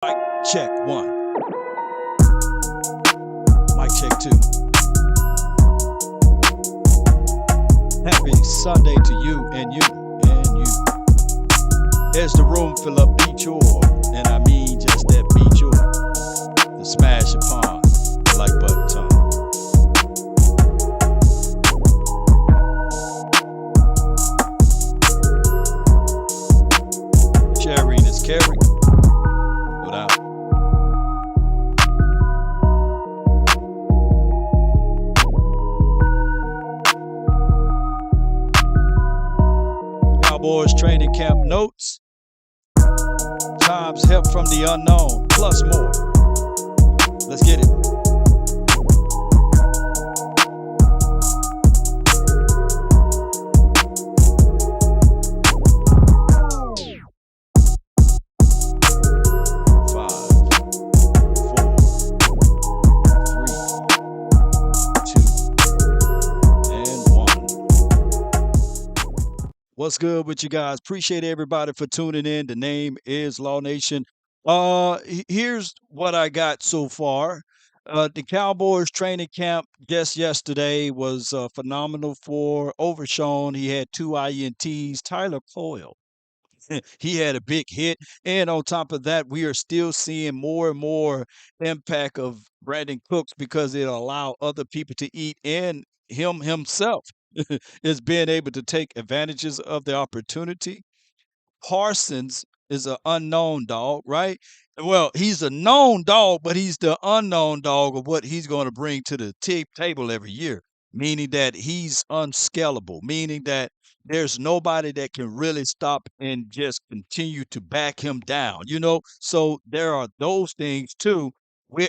Mic check one. Mic check two. Happy Sunday to you and you and you. As the room fill up, be sure, and I mean just that, be sure to smash upon the like button time. Sharing is caring. Without. Cowboys training camp notes, times help from the unknown, plus more. Let's get it. What's good with you guys? Appreciate everybody for tuning in. The name is Law Nation. Here's what I got so far. The Cowboys training camp just yesterday was phenomenal for Overshown. He had 2 INTs. Tyler Coyle, he had a big hit. And on top of that, we are still seeing more and more impact of Brandon Cooks because it allow other people to eat and himself is being able to take advantages of the opportunity. Parsons is an unknown dog, right? Well, he's a known dog, but he's the unknown dog of what he's going to bring to the table every year, meaning that he's unscalable, meaning that there's nobody that can really stop and just continue to back him down, So there are those things too,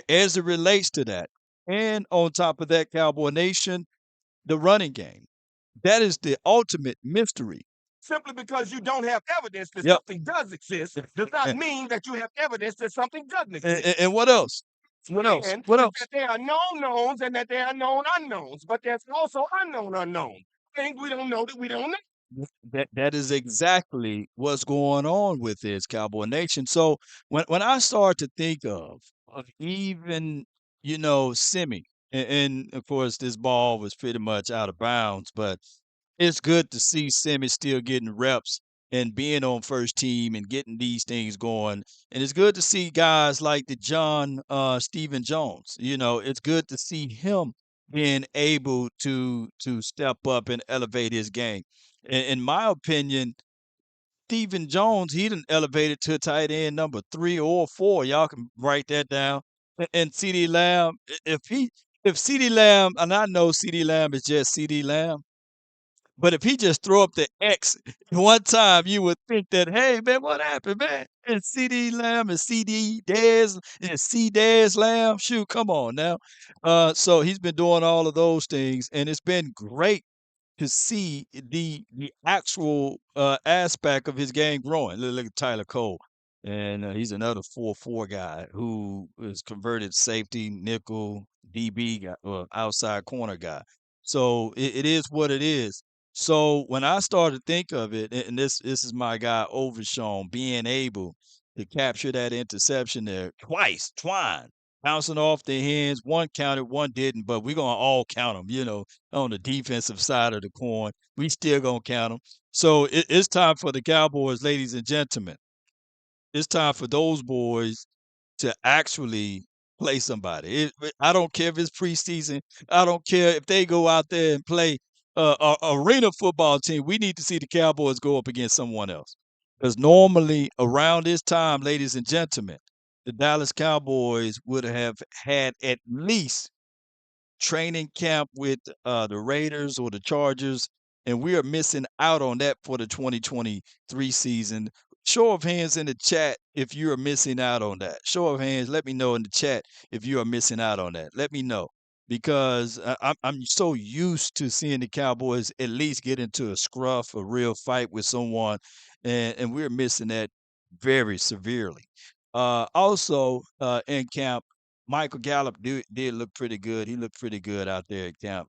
as it relates to that. And on top of that, Cowboy Nation, the running game. That is the ultimate mystery. Simply because you don't have evidence that Yep. something does exist does not mean that you have evidence that something doesn't exist. And what else? What else? And What else? that there are known knowns and that there are known unknowns, but there's also unknown unknowns. Things we don't know that we don't know. That is exactly what's going on with this Cowboy Nation. So when I start to think of even Semi, and of course this ball was pretty much out of bounds, but it's good to see Semi still getting reps and being on first team and getting these things going. And it's good to see guys like the John Stephen Jones. It's good to see him being able to step up and elevate his game. In my opinion, Stephen Jones, he done elevated to tight end number 3 or 4. Y'all can write that down. And CD Lamb, if CD Lamb, and I know CD Lamb is just CD Lamb, but if he just throw up the X one time, you would think that, hey man, what happened, man? And CD Lamb and CD Dez and C Dez Lamb, shoot, come on now. So he's been doing all of those things, and it's been great to see the actual aspect of his game growing. Look at Tyler Cole, and he's another 4-4 guy who is converted safety, nickel, DB guy, outside corner guy. So it is what it is. So when I started to think of it, and this is my guy Overshown being able to capture that interception there twice, twine, bouncing off their hands. One counted, one didn't, but we're gonna all count them. On the defensive side of the coin, we still gonna count them. So it's time for the Cowboys, ladies and gentlemen. It's time for those boys to actually play somebody. I don't care if it's preseason. I don't care if they go out there and play a arena football team. We need to see the Cowboys go up against someone else. Because normally around this time, ladies and gentlemen, the Dallas Cowboys would have had at least training camp with the Raiders or the Chargers, and we are missing out on that for the 2023 season. Show of hands in the chat if you are missing out on that. Show of hands, let me know in the chat if you are missing out on that. Let me know because I'm so used to seeing the Cowboys at least get into a scruff, a real fight with someone, and we're missing that very severely. Also, in camp, Michael Gallup did look pretty good. He looked pretty good out there at camp,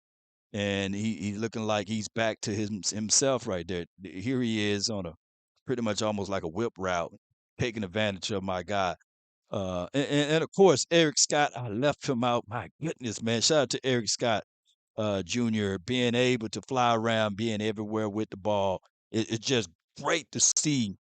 and he's looking like he's back to himself right there. Here he is on a pretty much almost like a whip route, taking advantage of my guy. And of course, Eric Scott, I left him out. My goodness, man. Shout out to Eric Scott Jr. being able to fly around, being everywhere with the ball. It's just great to see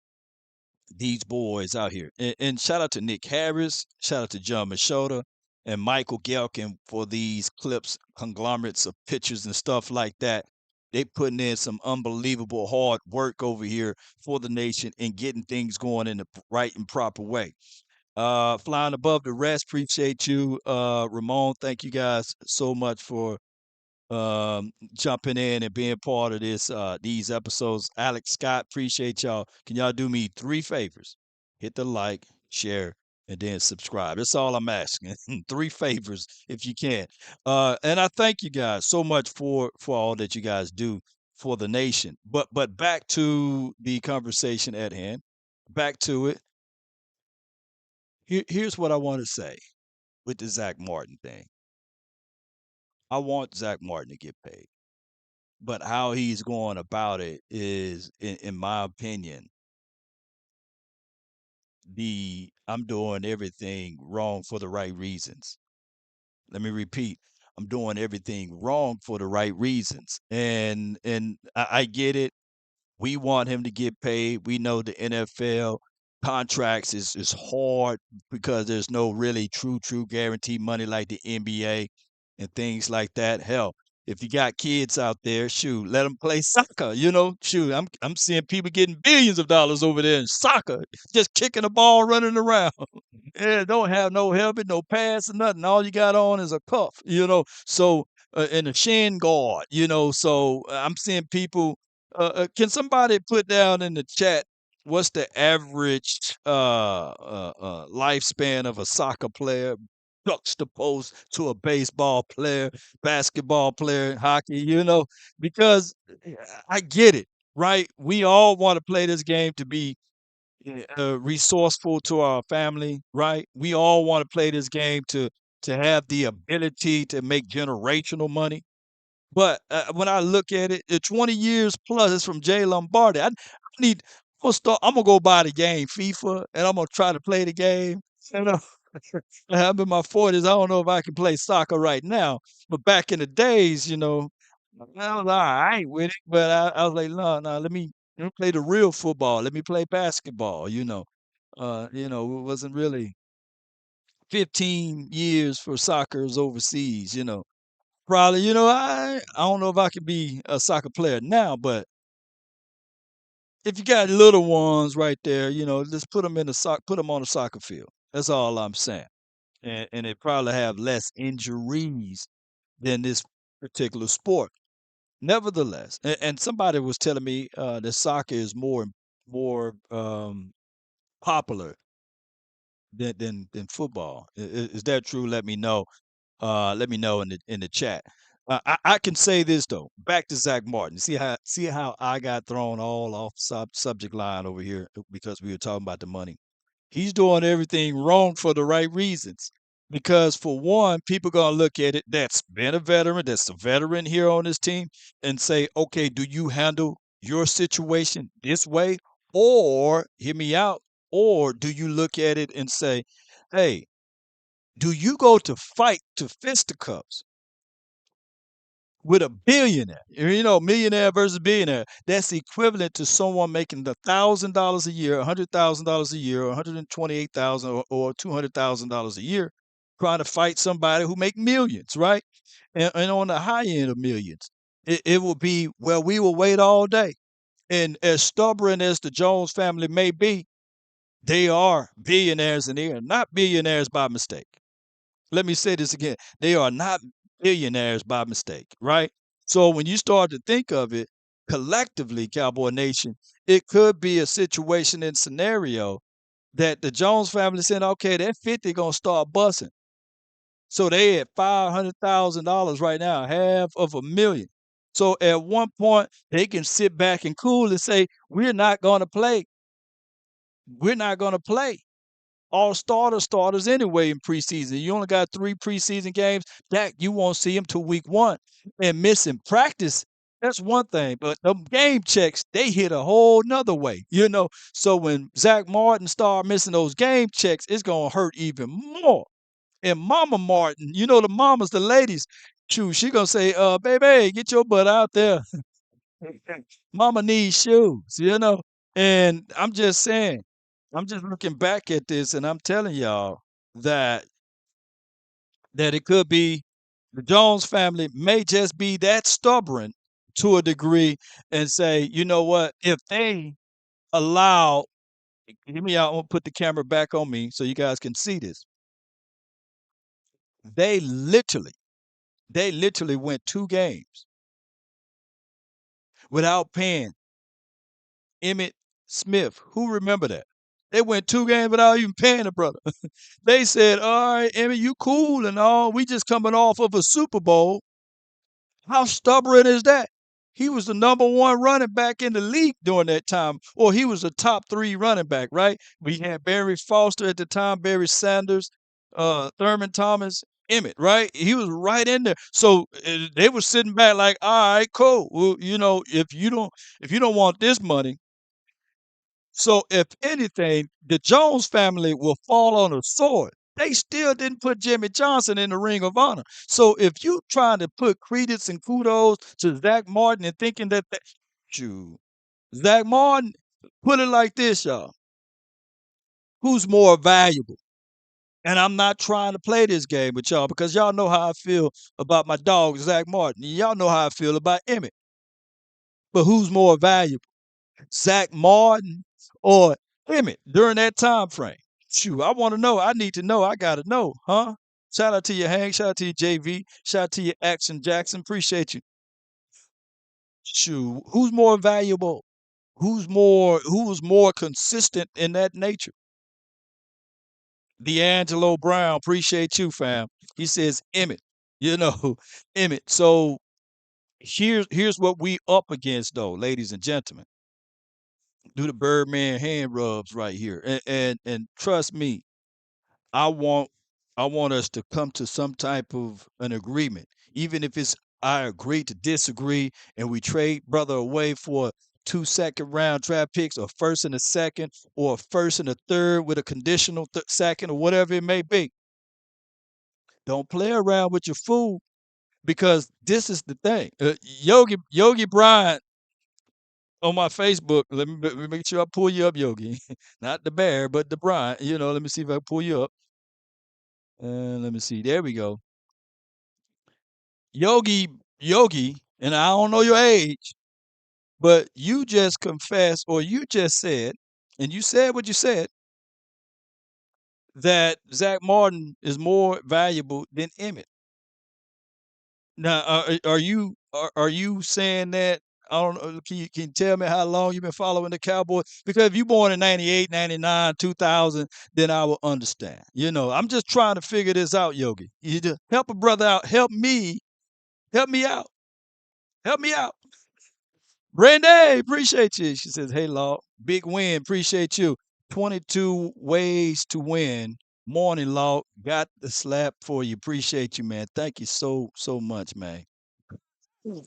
these boys out here. And shout out to Nick Harris, shout out to John Machota and Michael Gelkin for these clips, conglomerates of pictures and stuff like that. They putting in some unbelievable hard work over here for the nation and getting things going in the right and proper way. Flying above the rest, appreciate you, Ramon. Thank you guys so much for jumping in and being part of this these episodes. Alex Scott, appreciate y'all. Can y'all do me three favors? Hit the like, share, and then subscribe. That's all I'm asking. Three favors if you can. And I thank you guys so much for all that you guys do for the nation. But back to the conversation at hand. Back to it. Here's what I want to say with the Zach Martin thing. I want Zach Martin to get paid. But how he's going about it is, in my opinion, the I'm doing everything wrong for the right reasons. Let me repeat. I'm doing everything wrong for the right reasons. And I get it. We want him to get paid. We know the NFL contracts is hard because there's no really true guaranteed money like the NBA and things like that. Hell, if you got kids out there, shoot, let them play soccer. Shoot, I'm seeing people getting billions of dollars over there in soccer, just kicking the ball, running around. Yeah, don't have no helmet, no pads, or nothing. All you got on is a cuff. So and a shin guard. So I'm seeing people. Can somebody put down in the chat what's the average lifespan of a soccer player, juxtaposed to a baseball player, basketball player, hockey? Because I get it, right? We all want to play this game to be resourceful to our family, right? We all want to play this game to have the ability to make generational money. But when I look at it, 20 years plus is from Jay Lombardi. I need. I'm gonna go buy the game FIFA, and I'm gonna try to play the game. You know, I'm in my 40s. I don't know if I can play soccer right now, but back in the days, I was all right with it. But I was like, no, no, let me play the real football. Let me play basketball. It wasn't really 15 years for soccer's overseas. Probably, I don't know if I could be a soccer player now, but if you got little ones right there, just put them on a soccer field. That's all I'm saying. And they probably have less injuries than this particular sport. Nevertheless, and somebody was telling me that soccer is more popular than football. Is that true? Let me know. Let me know in the chat. I can say this though. Back to Zach Martin. See how I got thrown all off subject line over here because we were talking about the money. He's doing everything wrong for the right reasons. Because for one, people gonna look at it that's been a veteran, that's a veteran here on this team, and say, okay, do you handle your situation this way? Or hear me out, or do you look at it and say, hey, do you go to fight to fisticuffs with a billionaire? Millionaire versus billionaire. That's equivalent to someone making $1,000 a year, $100,000 a year, or 128,000 or $200,000 a year, trying to fight somebody who make millions, right? And on the high end of millions, it will be well. We will wait all day. And as stubborn as the Jones family may be, they are billionaires, and they are not billionaires by mistake. Let me say this again. They are not billionaires by mistake, right? So when you start to think of it collectively, Cowboy Nation, it could be a situation and scenario that the Jones family said, okay, that 50 gonna start busting. So they at $500,000 right now, half of a million. So at one point, they can sit back and cool and say, we're not gonna play. We're not gonna play all starters anyway in preseason. You only got 3 preseason games. That you won't see him till week 1, and missing practice. That's one thing, but them game checks, they hit a whole nother way, you know. So when Zach Martin start missing those game checks, it's gonna hurt even more. And Mama Martin, you know the mamas, the ladies, shoot, she gonna say, baby, get your butt out there. Mama needs shoes, you know. And I'm just saying, I'm just looking back at this and I'm telling y'all that it could be the Jones family may just be that stubborn to a degree and say, you know what, if they allow, hear me out, I'm gonna put the camera back on me so you guys can see this. They literally, they literally went 2 games without paying Emmett Smith. Who remember that? They went 2 games without even paying the brother. They said, all right, Emmett, you cool and all. We just coming off of a Super Bowl. How stubborn is that? He was the number 1 running back in the league during that time, or he was a top 3 running back, right? We had Barry Foster at the time, Barry Sanders, Thurman Thomas, Emmett, right? He was right in there. So they were sitting back like, all right, cool. Well, you know, if you don't want this money, so if anything, the Jones family will fall on the sword. They still didn't put Jimmy Johnson in the Ring of Honor. So if you trying to put credence and kudos to Zach Martin and thinking that shoot, Zach Martin, put it like this, y'all. Who's more valuable? And I'm not trying to play this game with y'all because y'all know how I feel about my dog, Zach Martin. Y'all know how I feel about Emmett. But who's more valuable? Zach Martin or Emmett during that time frame? Shoot, I want to know. I need to know. I got to know, huh? Shout out to you, Hank. Shout out to you, JV. Shout out to you, Action Jackson. Appreciate you. Shoot, who's more valuable? Who's more consistent in that nature? D'Angelo Brown. Appreciate you, fam. He says Emmett. You know, Emmett. So here's what we up against, though, ladies and gentlemen. Do the Birdman hand rubs right here, and trust me, I want I want us to come to some type of an agreement, even if it's I agree to disagree, and we trade brother away for 2 second round draft picks, or first and a second, or a first and a third with a conditional second, or whatever it may be. Don't play around with your food because this is the thing. Yogi Bryant on my Facebook. Let me make sure I pull you up, Yogi. Not the bear, but the Bryant. You know, let me see if I can pull you up. Let me see. There we go. Yogi, and I don't know your age, but you just confessed or you just said, and you said what you said, that Zach Martin is more valuable than Emmett. Now, are you saying that? I don't know. Can you tell me how long you've been following the Cowboys? Because if you're born in 98, 99, 2000, then I will understand. You know, I'm just trying to figure this out, Yogi. You just help a brother out. Help me out. Help me out. Brandy, appreciate you. She says, hey, Law, big win. Appreciate you. 22 ways to win. Morning, Law. Got the slap for you. Appreciate you, man. Thank you so much, man.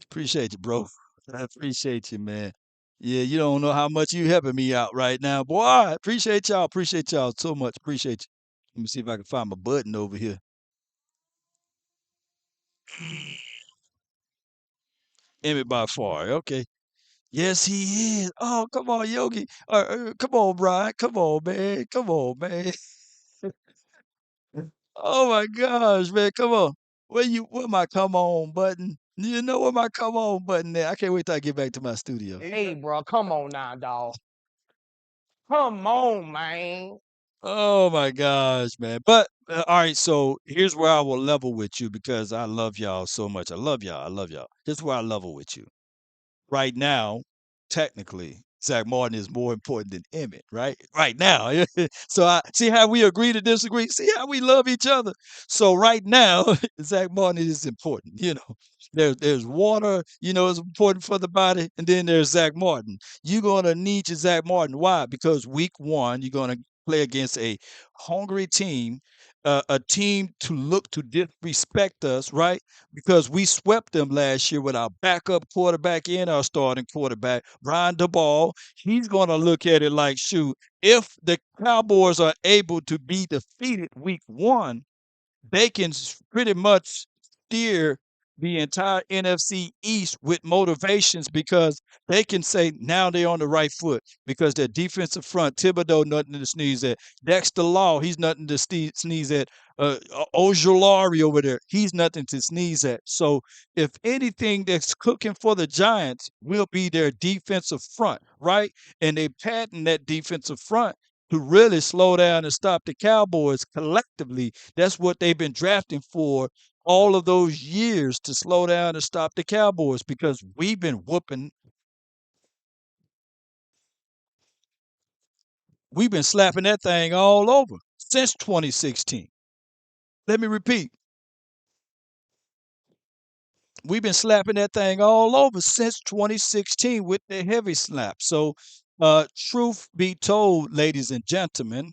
Appreciate you, bro. I appreciate you, man. Yeah, you don't know how much you helping me out right now. Boy, I appreciate y'all. Appreciate y'all so much. Appreciate you. Let me see if I can find my button over here. Emmett by far. Okay. Yes, he is. Oh, come on, Yogi. Come on, Brian. Come on, man. Come on, man. Oh my gosh, man. Come on. Where my come on button? You know where my come on button there? I can't wait till I get back to my studio. Hey, bro, come on now, dog. Come on, man. Oh my gosh, man. But all right, so here's where I will level with you because I love y'all so much. I love y'all. I love y'all. Here's where I level with you. Right now, technically, Zach Martin is more important than Emmett, right? Right now. So I see how we agree to disagree. See how we love each other. So right now, Zach Martin is important. You know, there's water, you know, it's important for the body, and then there's Zach Martin. You're gonna need your Zach Martin. Why? Because week 1, you're gonna play against a hungry team a team to look to disrespect us, right? Because we swept them last year with our backup quarterback and our starting quarterback, Brian DeBall. He's going to look at it like, shoot, if the Cowboys are able to be defeated week one, they can pretty much steer the entire NFC East with motivations because they can say now they're on the right foot because their defensive front, Thibodeau, nothing to sneeze at. Dexter Law, he's nothing to sneeze at. Ojolari over there, he's nothing to sneeze at. So if anything that's cooking for the Giants will be their defensive front, right? And they patent that defensive front to really slow down and stop the Cowboys collectively. That's what they've been drafting for all of those years to slow down and stop the Cowboys because we've been slapping that thing all over since 2016. Let me repeat, we've been slapping that thing all over since 2016 with the heavy slap. So, truth be told, ladies and gentlemen,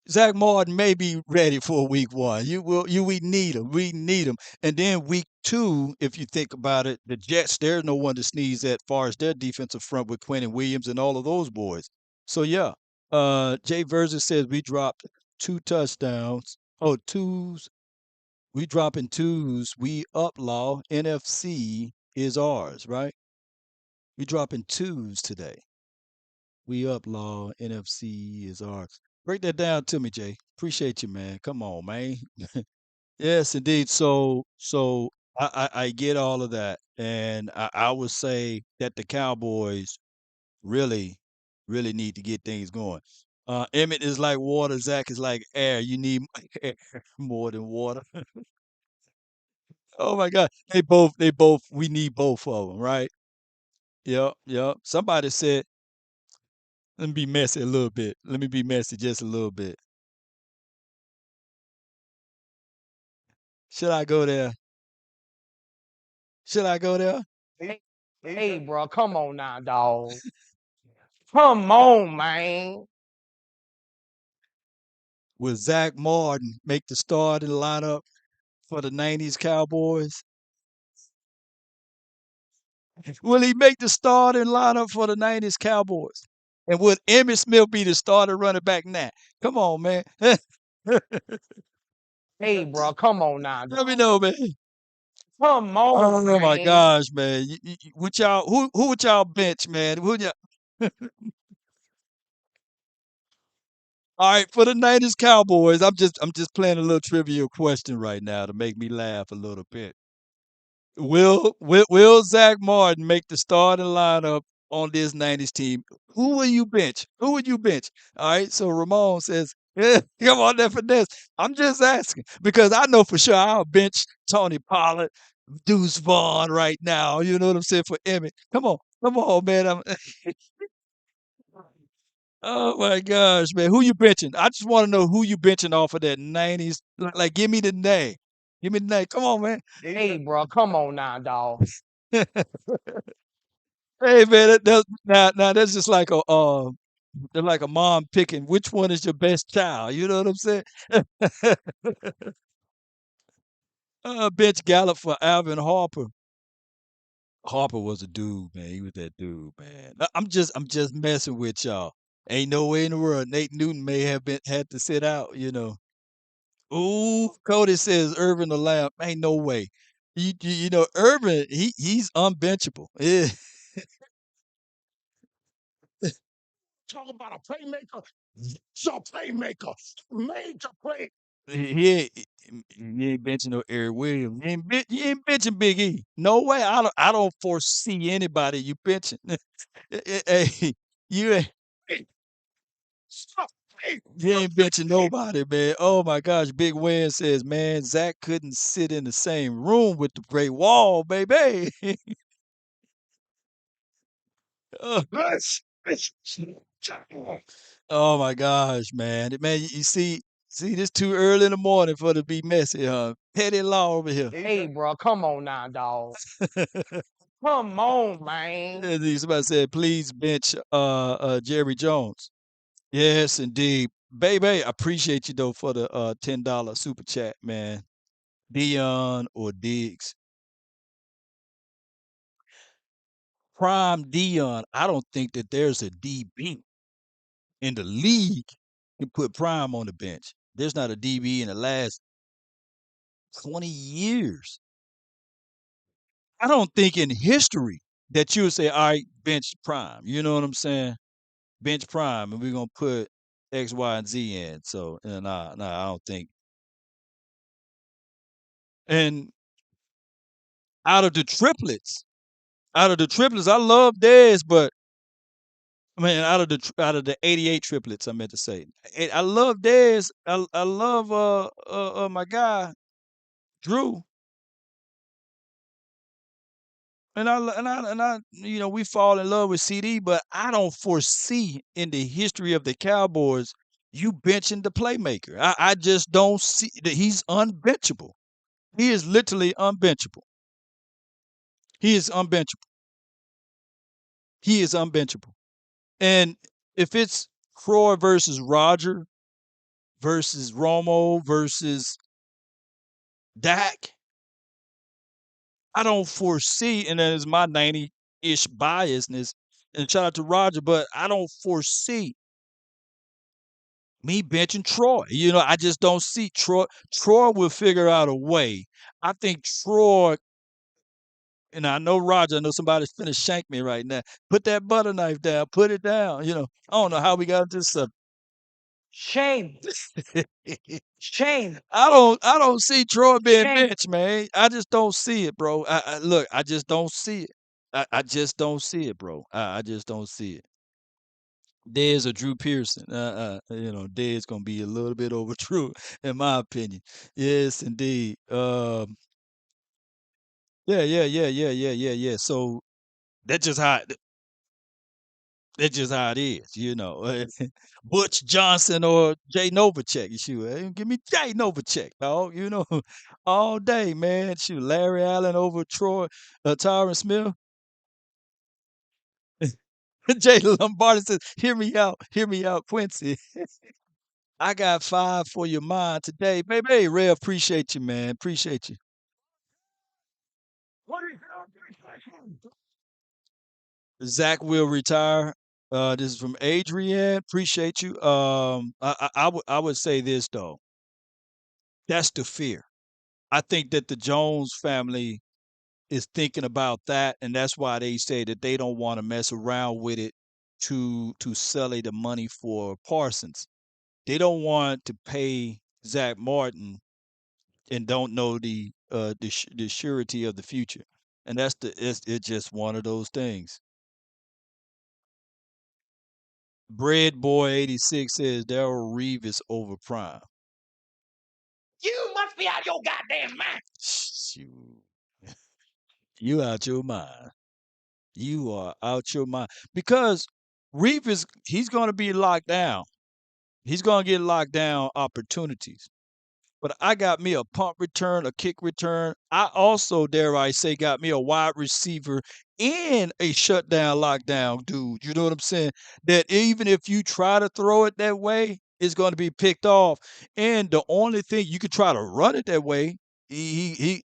Zach Martin may be ready for week one. We need him. We need him. And then week two, if you think about it, the Jets, there's no one to sneeze at far as their defensive front with Quentin Williams and all of those boys. So yeah. Jay Versus says we dropped two touchdowns. Oh, twos. We dropping twos. We up law. NFC is ours, right? We dropping twos today. We up law. NFC is ours. Break that down to me, Jay. Appreciate you, man. Come on, man. Yes, indeed. So I get all of that, and I would say that the Cowboys really, really need to get things going. Emmett is like water. Zach is like air. You need air more than water. Oh my God, they both. We need both of them, right? Yep, yep. Somebody said, "Let me be messy a little bit. Let me be messy just a little bit." Should I go there? Should I go there? Hey, bro, come on now, dog. Come on, man. Will Zach Martin make the starting lineup for the '90s Cowboys? Will he make the starting lineup for the '90s Cowboys? And would Emmitt Smith be the starter running back now? Come on, man. Hey, bro, come on now, Let me dog. know, man. Come on, Oh my man. gosh, man. Would y'all who would y'all bench, man? Who y'all All right, for the '90s Cowboys, I'm just playing a little trivial question right now to make me laugh a little bit. Will Zach Martin make the starting lineup on this '90s team? Who will you bench? Who would you bench? All right. So Ramon says, "Yeah, come on, that finesse." I'm just asking because I know for sure I'll bench Tony Pollard, Deuce Vaughn right now. You know what I'm saying for Emmett. Come on, man. Oh my gosh, man. Who you benching? I just want to know who you benching off of that '90s. Like, give me the name. Give me the name. Come on, man. Hey, bro, come on now, dog. Hey man, now that's just like a they're like a mom picking which one is your best child. You know what I'm saying? Bench Gallup for Alvin Harper. Harper was a dude, man. He was that dude, man. I'm just messing with y'all. Ain't no way in the world Nate Newton may have been had to sit out. Ooh, Cody says Irvin the Lamb. Ain't no way. Irvin, he's unbenchable. Yeah. Talk about a playmaker. Your playmaker. Major play. He ain't benching no Eric Williams. You ain't benching Big E. No way. I don't foresee anybody you benching. Hey, you ain't Stop. Hey, you ain't benching nobody, man. Oh my gosh. Big Win says, man, Zach couldn't sit in the same room with the Great Wall, baby. Oh, oh my gosh, man. Man, you see this too early in the morning for it to be messy, huh? Petty law over here. hey, bro, come on now, dog. Come on, man. Somebody said, please bench Jerry Jones. Yes, indeed. Baby, I appreciate you though for the $10 super chat, man. Dion or Diggs. Prime Dion. I don't think that there's a DB in the league can put Prime on the bench. There's not a DB in the last 20 years. I don't think in history that you would say, all right, bench Prime. You know what I'm saying? Bench Prime, and we're gonna put X, Y, and Z in. So, nah, I don't think. And out of the triplets, I love Dez, but man, out of the 88 triplets, I meant to say, I love Dez. I love my guy Drew, and I, we fall in love with CD, but I don't foresee in the history of the Cowboys you benching the playmaker. I just don't see that he's unbenchable. He is literally unbenchable. He is unbenchable. He is unbenchable. And if it's Croy versus Roger versus Romo versus Dak, I don't foresee, and that is my 90-ish biasness, and shout out to Roger, but I don't foresee me benching Troy. I just don't see Troy. Troy will figure out a way. I think Troy, and I know Roger, I know somebody's finna shank me right now. Put that butter knife down, put it down. I don't know how we got into this subject. Shame. Shame. I don't see Troy being Shame. benched, man. I just don't see it, bro. Look, I just don't see it. I just don't see it, bro. I just don't see it. Dez or Drew Pearson. Dez gonna be a little bit over Drew, in my opinion. Yes, indeed. Yeah. So that's just how that's just how it is. Butch Johnson or Jay Novacek. Shoot, give me Jay Novacek, dog. All day, man. Shoot, Larry Allen over Tyron Smith. Jay Lombardi says, hear me out, Quincy. I got 5 for your mind today. Baby, hey, Ray, appreciate you, man. Appreciate you. What is it? Zach will retire. This is from Adrian. Appreciate you. I would say this though. That's the fear. I think that the Jones family is thinking about that, and that's why they say that they don't want to mess around with it to sully the money for Parsons. They don't want to pay Zach Martin and don't know the surety of the future, and it's just one of those things. Bread Boy 86 says Daryl Reeve is over prime. You must be out of your goddamn mind. Shoot, you out your mind. You are out your mind because Reeve he's going to be locked down. He's going to get locked down opportunities. But I got me a punt return, a kick return. I also, dare I say, got me a wide receiver and a shutdown, lockdown dude. You know what I'm saying? That even if you try to throw it that way, it's going to be picked off. And the only thing you could try to run it that way, he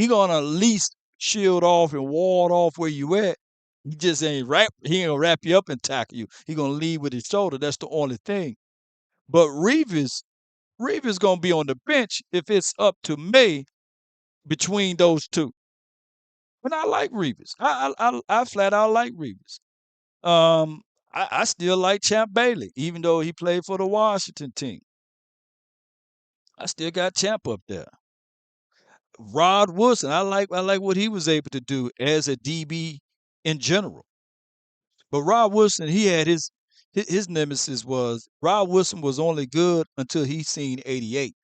gonna at least shield off and ward off where you at. He just ain't wrap. He ain't gonna wrap you up and tackle you. He gonna lead with his shoulder. That's the only thing. But Reeves gonna be on the bench if it's up to me between those two. But I like Reeves. I flat out like Reeves. Um, I still like Champ Bailey, even though he played for the Washington team. I still got Champ up there. Rod Wilson, I like what he was able to do as a DB in general. But Rod Wilson, he had his nemesis was Rod Wilson was only good until he seen 88.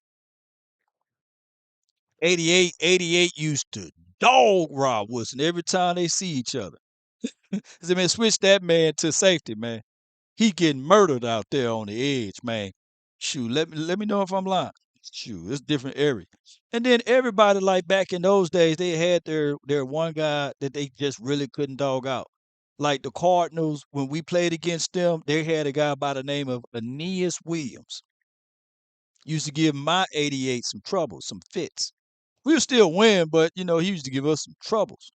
88 used to dog Rob Wilson every time they see each other. I said, man, switch that man to safety, man. He getting murdered out there on the edge, man. Shoot, let me know if I'm lying. Shoot, it's different area. And then everybody like back in those days, they had their one guy that they just really couldn't dog out. Like the Cardinals, when we played against them, they had a guy by the name of Aeneas Williams. Used to give my 88 some trouble, some fits. We'll still win, but you know, he used to give us some troubles.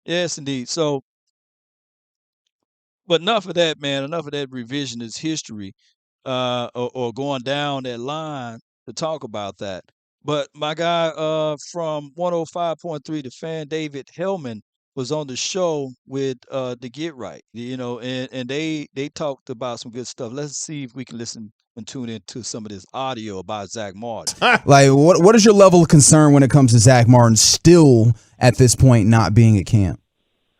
Yes, indeed. So, but enough of that, man. Enough of that revisionist history, or going down that line to talk about that. But my guy from 105.3, the fan, David Hellman, was on the show with the Get Right, you know, and they talked about some good stuff. Let's see if we can listen and tune into some of this audio about Zach Martin. Like, what is your level of concern when it comes to Zach Martin still at this point not being at camp?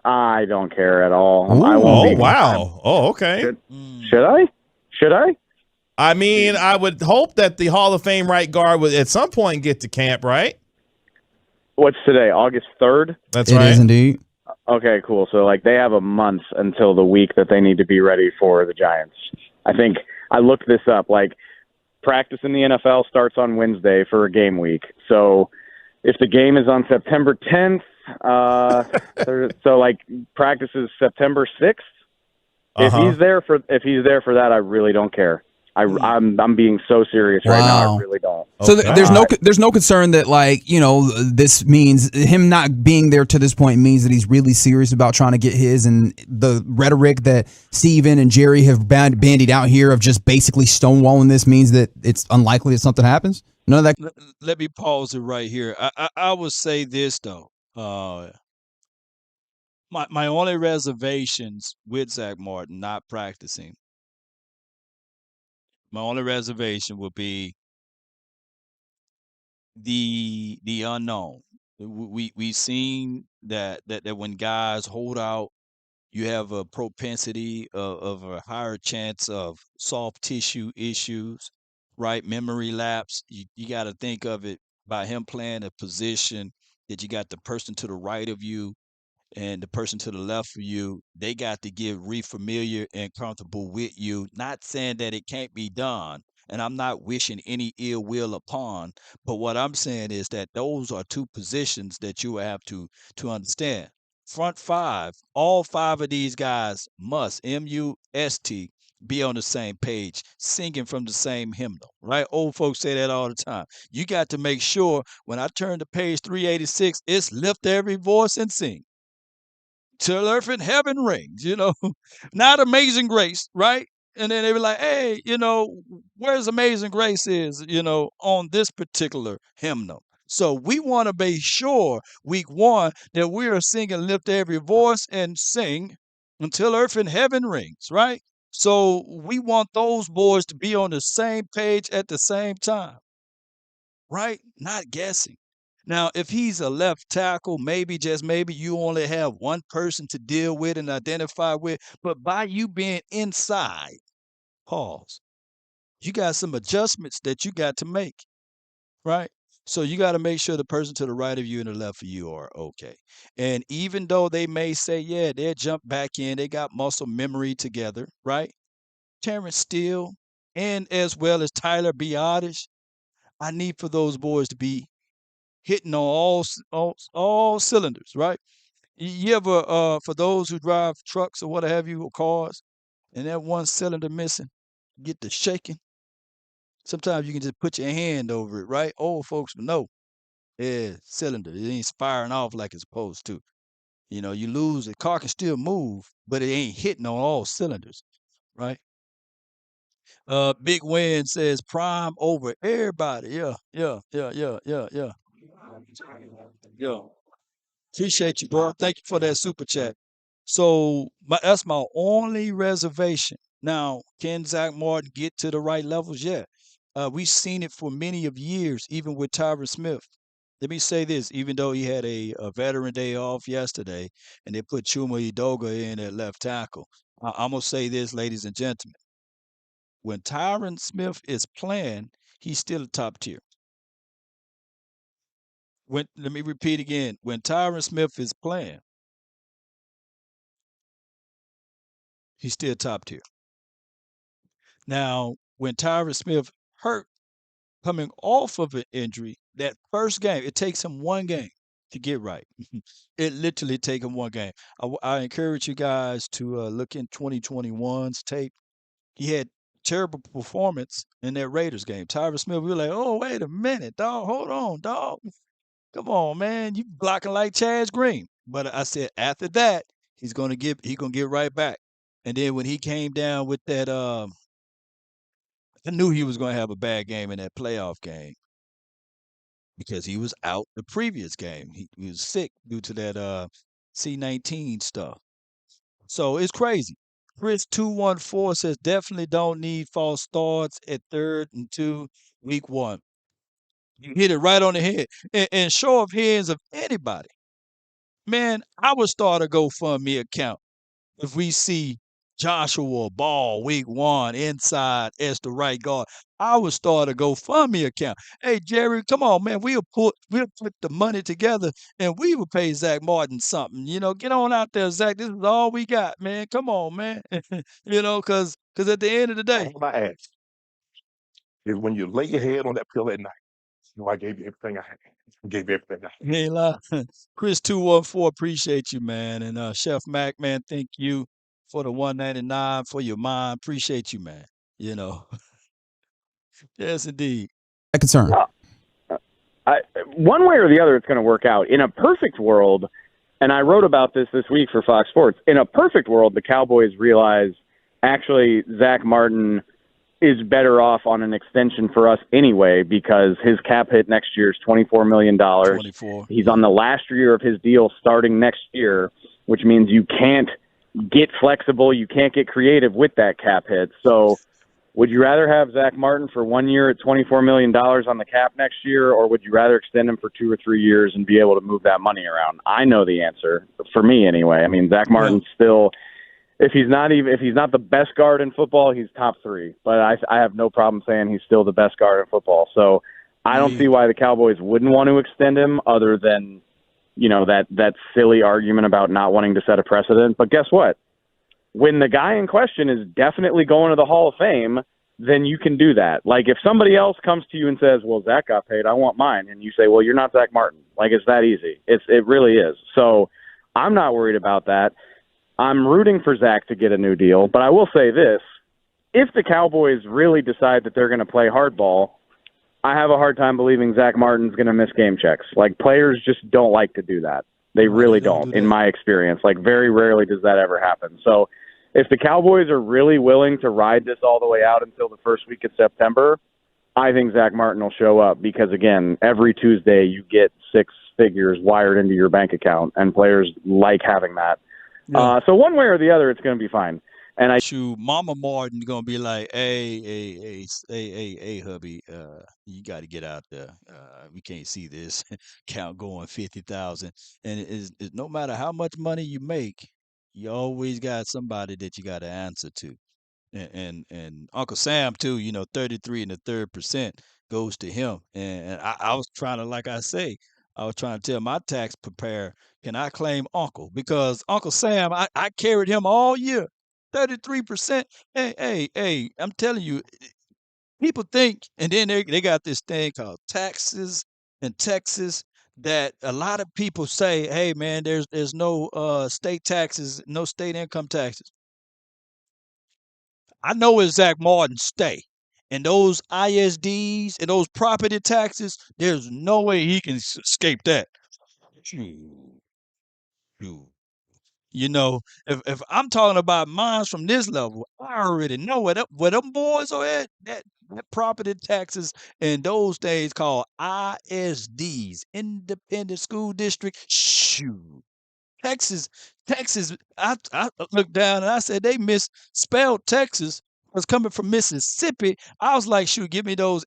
I don't care at all. Ooh. I won't be. Wow. Oh, okay. Should I? Should I? I mean, I would hope that the Hall of Fame right guard would at some point get to camp, right? What's today? August 3rd? That's It right. is indeed. Okay, cool. So, like, they have a month until the week that they need to be ready for the Giants. I think I looked this up. Like, practice in the NFL starts on Wednesday for a game week. So, if the game is on September 10th, so like practice is September 6th. If he's there for that, I really don't care. I'm being so serious right now. I really don't. So there's no concern that, like, you know, this means him not being there to this point means that he's really serious about trying to get his, and the rhetoric that Steven and Jerry have bandied out here of just basically stonewalling this means that it's unlikely that something happens. None of that. Let me pause it right here. I would say this though. My only reservations with Zach Martin not practicing. My only reservation would be the unknown. We've seen that when guys hold out, you have a propensity of a higher chance of soft tissue issues, right? Memory lapse. You got to think of it by him playing a position that you got the person to the right of you and the person to the left of you, they got to get refamiliar and comfortable with you. Not saying that it can't be done, and I'm not wishing any ill will upon, but what I'm saying is that those are two positions that you will have to understand. Front five, all five of these guys must MUST be on the same page, singing from the same hymnal, right? Old folks say that all the time. You got to make sure when I turn to page 386, it's lift every voice and sing till earth and heaven rings, you know, not Amazing Grace, right? And then they were like, hey, you know, where's Amazing Grace is, you know, on this particular hymnal. So we want to be sure, week one, that we are singing lift every voice and sing until earth and heaven rings, right? So we want those boys to be on the same page at the same time, right? Not guessing. Now, if he's a left tackle, maybe just maybe you only have one person to deal with and identify with. But by you being inside, pause, you got some adjustments that you got to make, right? So you got to make sure the person to the right of you and the left of you are okay. And even though they may say, yeah, they'll jump back in, they got muscle memory together, right? Terrence Steele and as well as Tyler Biotish, I need for those boys to be hitting on all cylinders, right? You ever for those who drive trucks or what have you or cars, and that one cylinder missing, get the shaking. Sometimes you can just put your hand over it, right? Old folks will know. Yeah, cylinder. It ain't firing off like it's supposed to. You know, you lose the car can still move, but it ain't hitting on all cylinders, right? Big Win says prime over everybody. Yeah. Yeah. Appreciate you, bro. Thank you for that super chat. So that's my only reservation. Now, can Zach Martin get to the right levels? Yeah. We've seen it for many of years, even with Tyron Smith. Let me say this, even though he had a veteran day off yesterday and they put Chuma Edoga in at left tackle, I'm going to say this, ladies and gentlemen. When Tyron Smith is playing, he's still a top tier. Let me repeat again. When Tyron Smith is playing, he's still top tier. Now, when Tyron Smith hurt, coming off of an injury, that first game, it takes him one game. to get right. It literally take him one game. I encourage you guys to look in 2021's tape. He had terrible performance in that Raiders game. Tyron Smith, we were like, oh, wait a minute, dog. Hold on, dog. Come on, man. You blocking like Chaz Green. But I said after that, he's gonna get right back. And then when he came down with that, I knew he was gonna have a bad game in that playoff game because he was out the previous game. He was sick due to that C19 stuff. So it's crazy. Chris214 says definitely don't need false starts at 3rd and 2, week 1. You hit it right on the head. And show of hands of anybody. Man, I would start a GoFundMe account if we see Joshua Ball week 1 inside as the right guard. I would start a GoFundMe account. Hey Jerry, come on, man. We'll put the money together and we will pay Zach Martin something. Get on out there, Zach. This is all we got, man. Come on, man. Because at the end of the day, All I ask is when you lay your head on that pillow at night, I gave you everything I had. I gave you everything I had. he ain't lying. Chris214, appreciate you, man. And Chef Mac, man, thank you for the 199 for your mind. Appreciate you, man. You know. Yes, indeed. A concern. One way or the other, it's going to work out. In a perfect world, and I wrote about this week for Fox Sports, in a perfect world, the Cowboys realize actually Zach Martin is better off on an extension for us anyway because his cap hit next year is $24 million. 24. He's on the last year of his deal starting next year, which means you can't get flexible, you can't get creative with that cap hit. So would you rather have Zach Martin for 1 year at $24 million on the cap next year, or would you rather extend him for 2 or 3 years and be able to move that money around? I know the answer, for me anyway. I mean, Zach Martin's still, if he's not the best guard in football, he's top 3. But I have no problem saying he's still the best guard in football. So I don't see why the Cowboys wouldn't want to extend him, other than that silly argument about not wanting to set a precedent. But guess what? When the guy in question is definitely going to the Hall of Fame, then you can do that. Like if somebody else comes to you and says, well, Zach got paid, I want mine. And you say, well, you're not Zach Martin. Like it's that easy. It really is. So I'm not worried about that. I'm rooting for Zach to get a new deal. But I will say this, if the Cowboys really decide that they're going to play hardball, I have a hard time believing Zach Martin's going to miss game checks. Like players just don't like to do that. They really don't, in my experience. Like very rarely does that ever happen. So if the Cowboys are really willing to ride this all the way out until the first week of September, I think Zach Martin will show up because, again, every Tuesday you get 6 figures wired into your bank account, and players like having that. Yeah. So one way or the other, it's going to be fine. And Mama Martin gonna be like, hey, hubby, you got to get out there. We can't see this count going 50,000. And it's no matter how much money you make, you always got somebody that you got to answer to. And Uncle Sam too, 33 and the third percent goes to him. And I was trying to, like I say, I was trying to tell my tax preparer, can I claim Uncle? Because Uncle Sam, I carried him all year. 33%. Hey, I'm telling you, people think, and then they got this thing called taxes in Texas that a lot of people say, hey man, there's no state taxes, no state income taxes. I know where Zach Martin stay. And those ISDs and those property taxes, there's no way he can escape that. Shoot. If I'm talking about mines from this level, I already know where them boys are at. That property taxes and those things called ISDs, Independent School District. Shoot. Texas. I looked down and I said they misspelled Texas. Was coming from Mississippi. I was like, shoot, give me those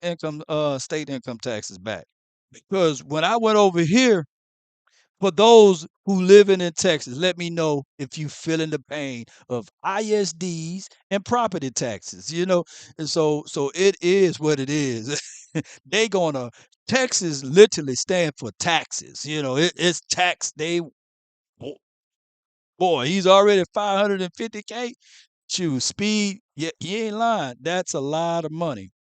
state income taxes back. Because when I went over here, for those who living in Texas, let me know if you feeling the pain of ISDs and property taxes, And so it is what it is. Texas literally stand for taxes. It's tax day. Boy, he's already 550K. Shoot, speed, yeah, you ain't lying. That's a lot of money.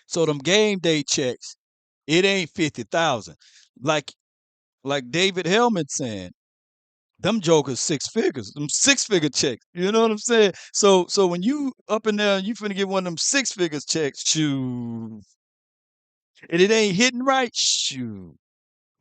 So them game day checks, it ain't 50,000. Like Like David Hellman saying, them jokers 6 figures, them 6 figure checks. You know what I'm saying? So when you up in there, you finna get one of them 6 figures checks, shoot, and it ain't hitting right, shoot.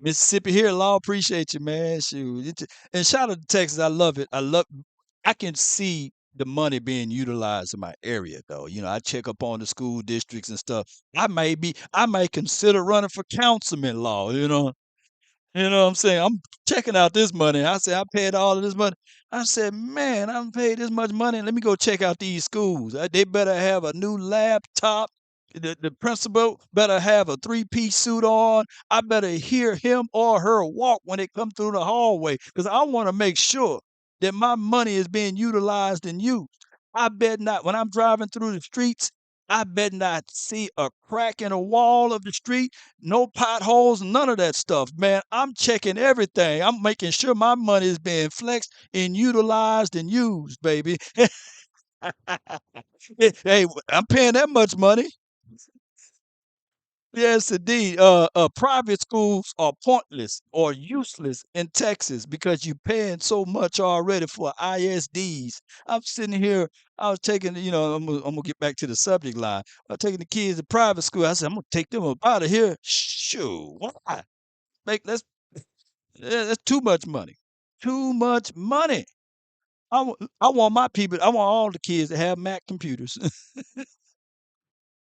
Mississippi here, law appreciate you, man. Shoot. And shout out to Texas. I love it. I can see the money being utilized in my area though. I check up on the school districts and stuff. I might consider running for councilman law. You know what I'm saying? I'm checking out this money. I said, I paid all of this money. I said, man, I'm paid this much money. Let me go check out these schools. They better have a new laptop. The principal better have a three-piece suit on. I better hear him or her walk when they come through the hallway because I want to make sure that my money is being utilized and used. I bet not, when I'm driving through the streets, I bet not see a crack in the wall of the street, no potholes, none of that stuff, man. I'm checking everything. I'm making sure my money is being flexed and utilized and used, baby. Hey, I'm paying that much money. Yes, indeed. Private schools are pointless or useless in Texas because you're paying so much already for ISDs. I'm sitting here. I was taking, I'm gonna get back to the subject line. I'm taking the kids to private school. I said, I'm gonna take them up out of here. Shoo, why? That's too much money. Too much money. I want my people. I want all the kids to have Mac computers.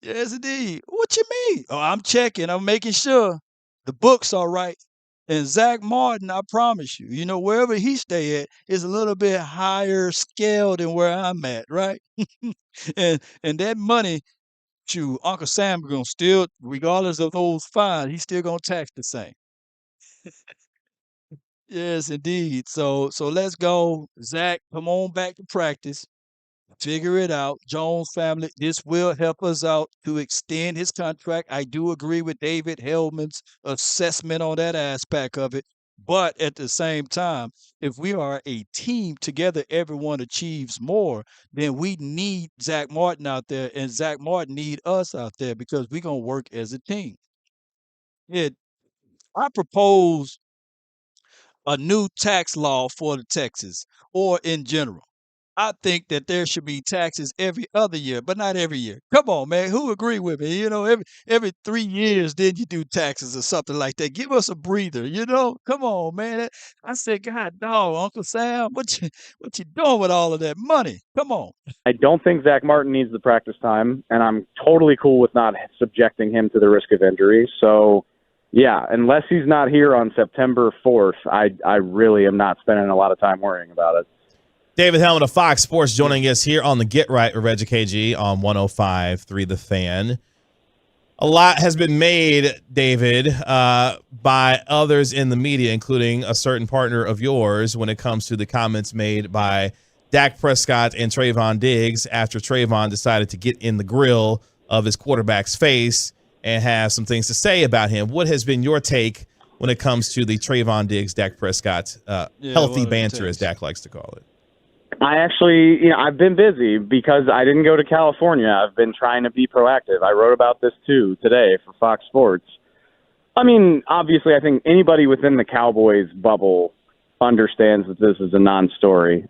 Yes, indeed. What you mean? Oh, I'm checking. I'm making sure the books are right. And Zach Martin, I promise you, wherever he stay at is a little bit higher scale than where I'm at, right? And that money, to Uncle Sam gonna still, regardless of those fines, he's still gonna tax the same. Yes, indeed. So let's go, Zach. Come on back to practice. Figure it out. Jones family, this will help us out to extend his contract. I do agree with David Hellman's assessment on that aspect of it. But at the same time, if we are a team together, everyone achieves more, then we need Zach Martin out there, and Zach Martin need us out there because we're gonna work as a team. Yeah, I propose a new tax law for the Texas or in general. I think that there should be taxes every other year, but not every year. Come on, man. Who agree with me? Every 3 years, then you do taxes or something like that. Give us a breather, Come on, man. I said, God dog, Uncle Sam, what you doing with all of that money? Come on. I don't think Zach Martin needs the practice time, and I'm totally cool with not subjecting him to the risk of injury. So, yeah, unless he's not here on September 4th, I really am not spending a lot of time worrying about it. David Hellman of Fox Sports joining us here on the Get Right with Reggie KG on 105.3 The Fan. A lot has been made, David, by others in the media, including a certain partner of yours, when it comes to the comments made by Dak Prescott and Trayvon Diggs after Trayvon decided to get in the grill of his quarterback's face and have some things to say about him. What has been your take when it comes to the Trayvon Diggs, Dak Prescott healthy banter, as Dak likes to call it? I actually, I've been busy because I didn't go to California. I've been trying to be proactive. I wrote about this too today for Fox Sports. I mean, obviously, I think anybody within the Cowboys bubble understands that this is a non-story.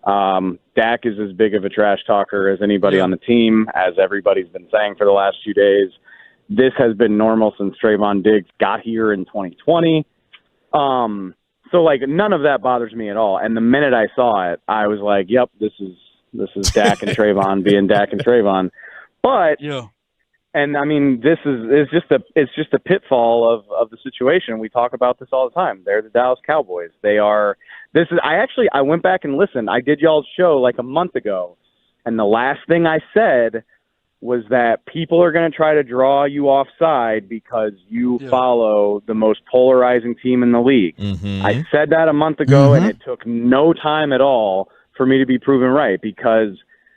Dak is as big of a trash talker as anybody on the team, as everybody's been saying for the last few days. This has been normal since Trayvon Diggs got here in 2020. So, none of that bothers me at all. And the minute I saw it, I was like, yep, this is Dak and Trayvon being Dak and Trayvon. But, and I mean, it's just a pitfall of the situation. We talk about this all the time. They're the Dallas Cowboys. I went back and listened. I did y'all's show a month ago. And the last thing I said was that people are going to try to draw you offside because you follow the most polarizing team in the league. Mm-hmm. I said that a month ago, and it took no time at all for me to be proven right because,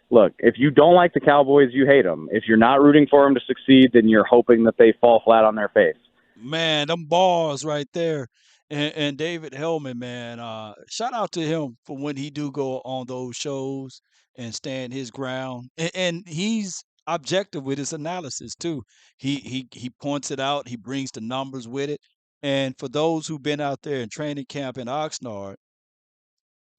look, if you don't like the Cowboys, you hate them. If you're not rooting for them to succeed, then you're hoping that they fall flat on their face. Man, them bars right there. And David Hellman, man, shout out to him for when he do go on those shows and stand his ground. And he's objective with his analysis too. He points it out. He brings the numbers with it. And for those who've been out there in training camp in Oxnard,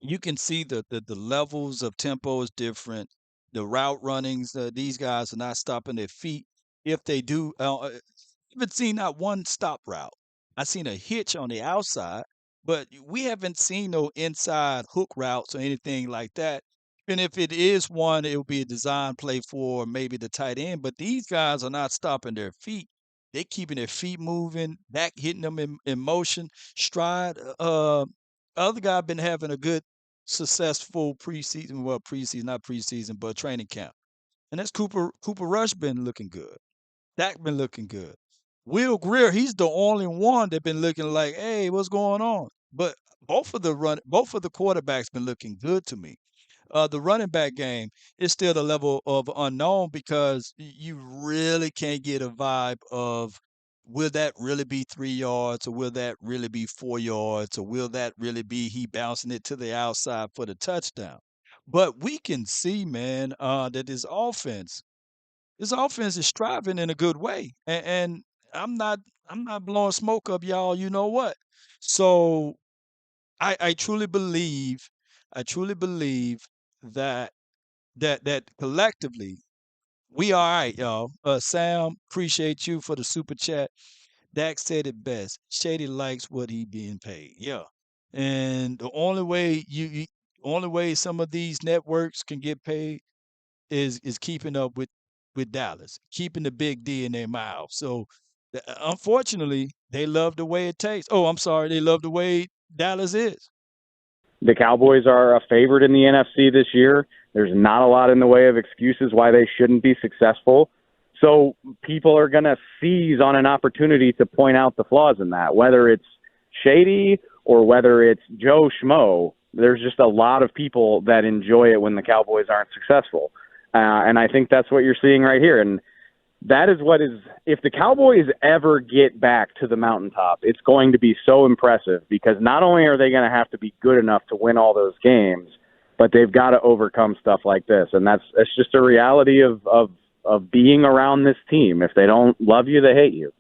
you can see the levels of tempo is different. The route runnings, these guys are not stopping their feet. If they do, haven't seen not one stop route. I seen a hitch on the outside, but we haven't seen no inside hook routes or anything like that. And if it is one, it will be a design play for maybe the tight end. But these guys are not stopping their feet. They're keeping their feet moving, back hitting them in motion, stride. Other guy been having a good, successful preseason. Well, preseason, not preseason, but training camp. And that's Cooper Rush been looking good. Dak been looking good. Will Greer, he's the only one that been looking like, hey, what's going on? But both of the quarterbacks been looking good to me. The running back game is still the level of unknown because you really can't get a vibe of will that really be 3 yards or will that really be 4 yards or will that really be he bouncing it to the outside for the touchdown. But we can see, man, that this offense is striving in a good way, and I'm not I'm not blowing smoke up y'all. You know what? So I truly believe that that collectively we all right, y'all. Sam, appreciate you for the super chat. Dak said it best. Shady likes what he being paid. Yeah, and the only way only way some of these networks can get paid is keeping up with Dallas, keeping the big D in their mouth. So unfortunately, they love the way it tastes. Oh, I'm sorry, they love the way Dallas is. The Cowboys are a favorite in the NFC this year. There's not a lot in the way of excuses why they shouldn't be successful. So people are going to seize on an opportunity to point out the flaws in that, whether it's shady or whether it's Joe Schmo. There's just a lot of people that enjoy it when the Cowboys aren't successful. And I think that's what you're seeing right here. And that is what is, if the Cowboys ever get back to the mountaintop, it's going to be so impressive because not only are they going to have to be good enough to win all those games, but they've got to overcome stuff like this. And that's just a reality of being around this team. If they don't love you, they hate you.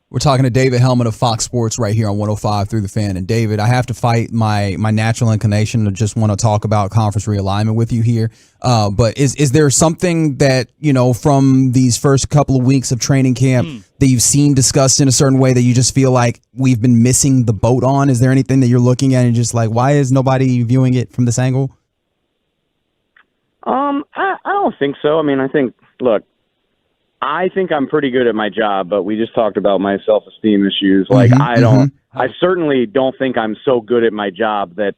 We're talking to David Hellman of Fox Sports right here on 105 Through the Fan. And David, I have to fight my natural inclination to just want to talk about conference realignment with you here. But is there something that, from these first couple of weeks of training camp that you've seen discussed in a certain way that you just feel like we've been missing the boat on? Is there anything that you're looking at and just like, why is nobody viewing it from this angle? I don't think so. I mean, I think I'm pretty good at my job, but we just talked about my self-esteem issues. Like, I certainly don't think I'm so good at my job that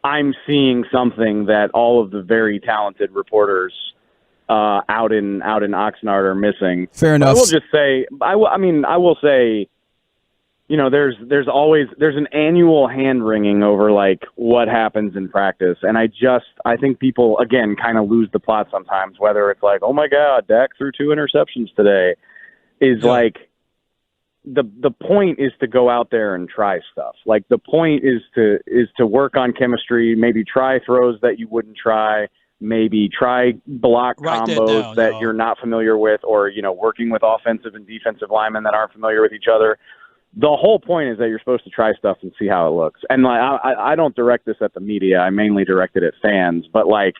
I'm seeing something that all of the very talented reporters out in Oxnard are missing. Fair enough. But I will just say, I will say, there's an annual hand wringing over like what happens in practice. And I think people, again, kind of lose the plot sometimes, whether it's like, oh my God, Dak threw 2 interceptions today, is like the point is to go out there and try stuff. Like the point is to work on chemistry, maybe try throws that you wouldn't try, maybe try block combos that you're not familiar with, or, working with offensive and defensive linemen that aren't familiar with each other. The whole point is that you're supposed to try stuff and see how it looks. And like, I don't direct this at the media. I mainly direct it at fans. But like,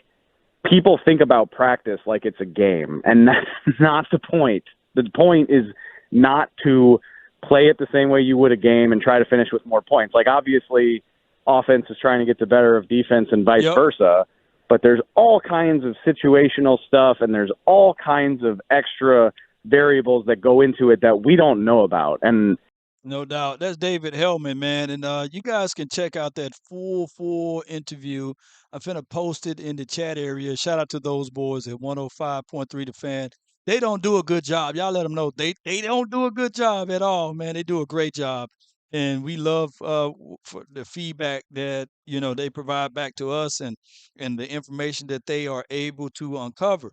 people think about practice like it's a game, and that's not the point. The point is not to play it the same way you would a game and try to finish with more points. Like, obviously, offense is trying to get the better of defense and vice versa. But there's all kinds of situational stuff, and there's all kinds of extra variables that go into it that we don't know about. And no doubt. That's David Hellman, man. And you guys can check out that full interview. I'm finna post it in the chat area. Shout out to those boys at 105.3 The Fan. They don't do a good job. Y'all let them know. They don't do a good job at all, man. They do a great job. And we love for the feedback that, they provide back to us and the information that they are able to uncover.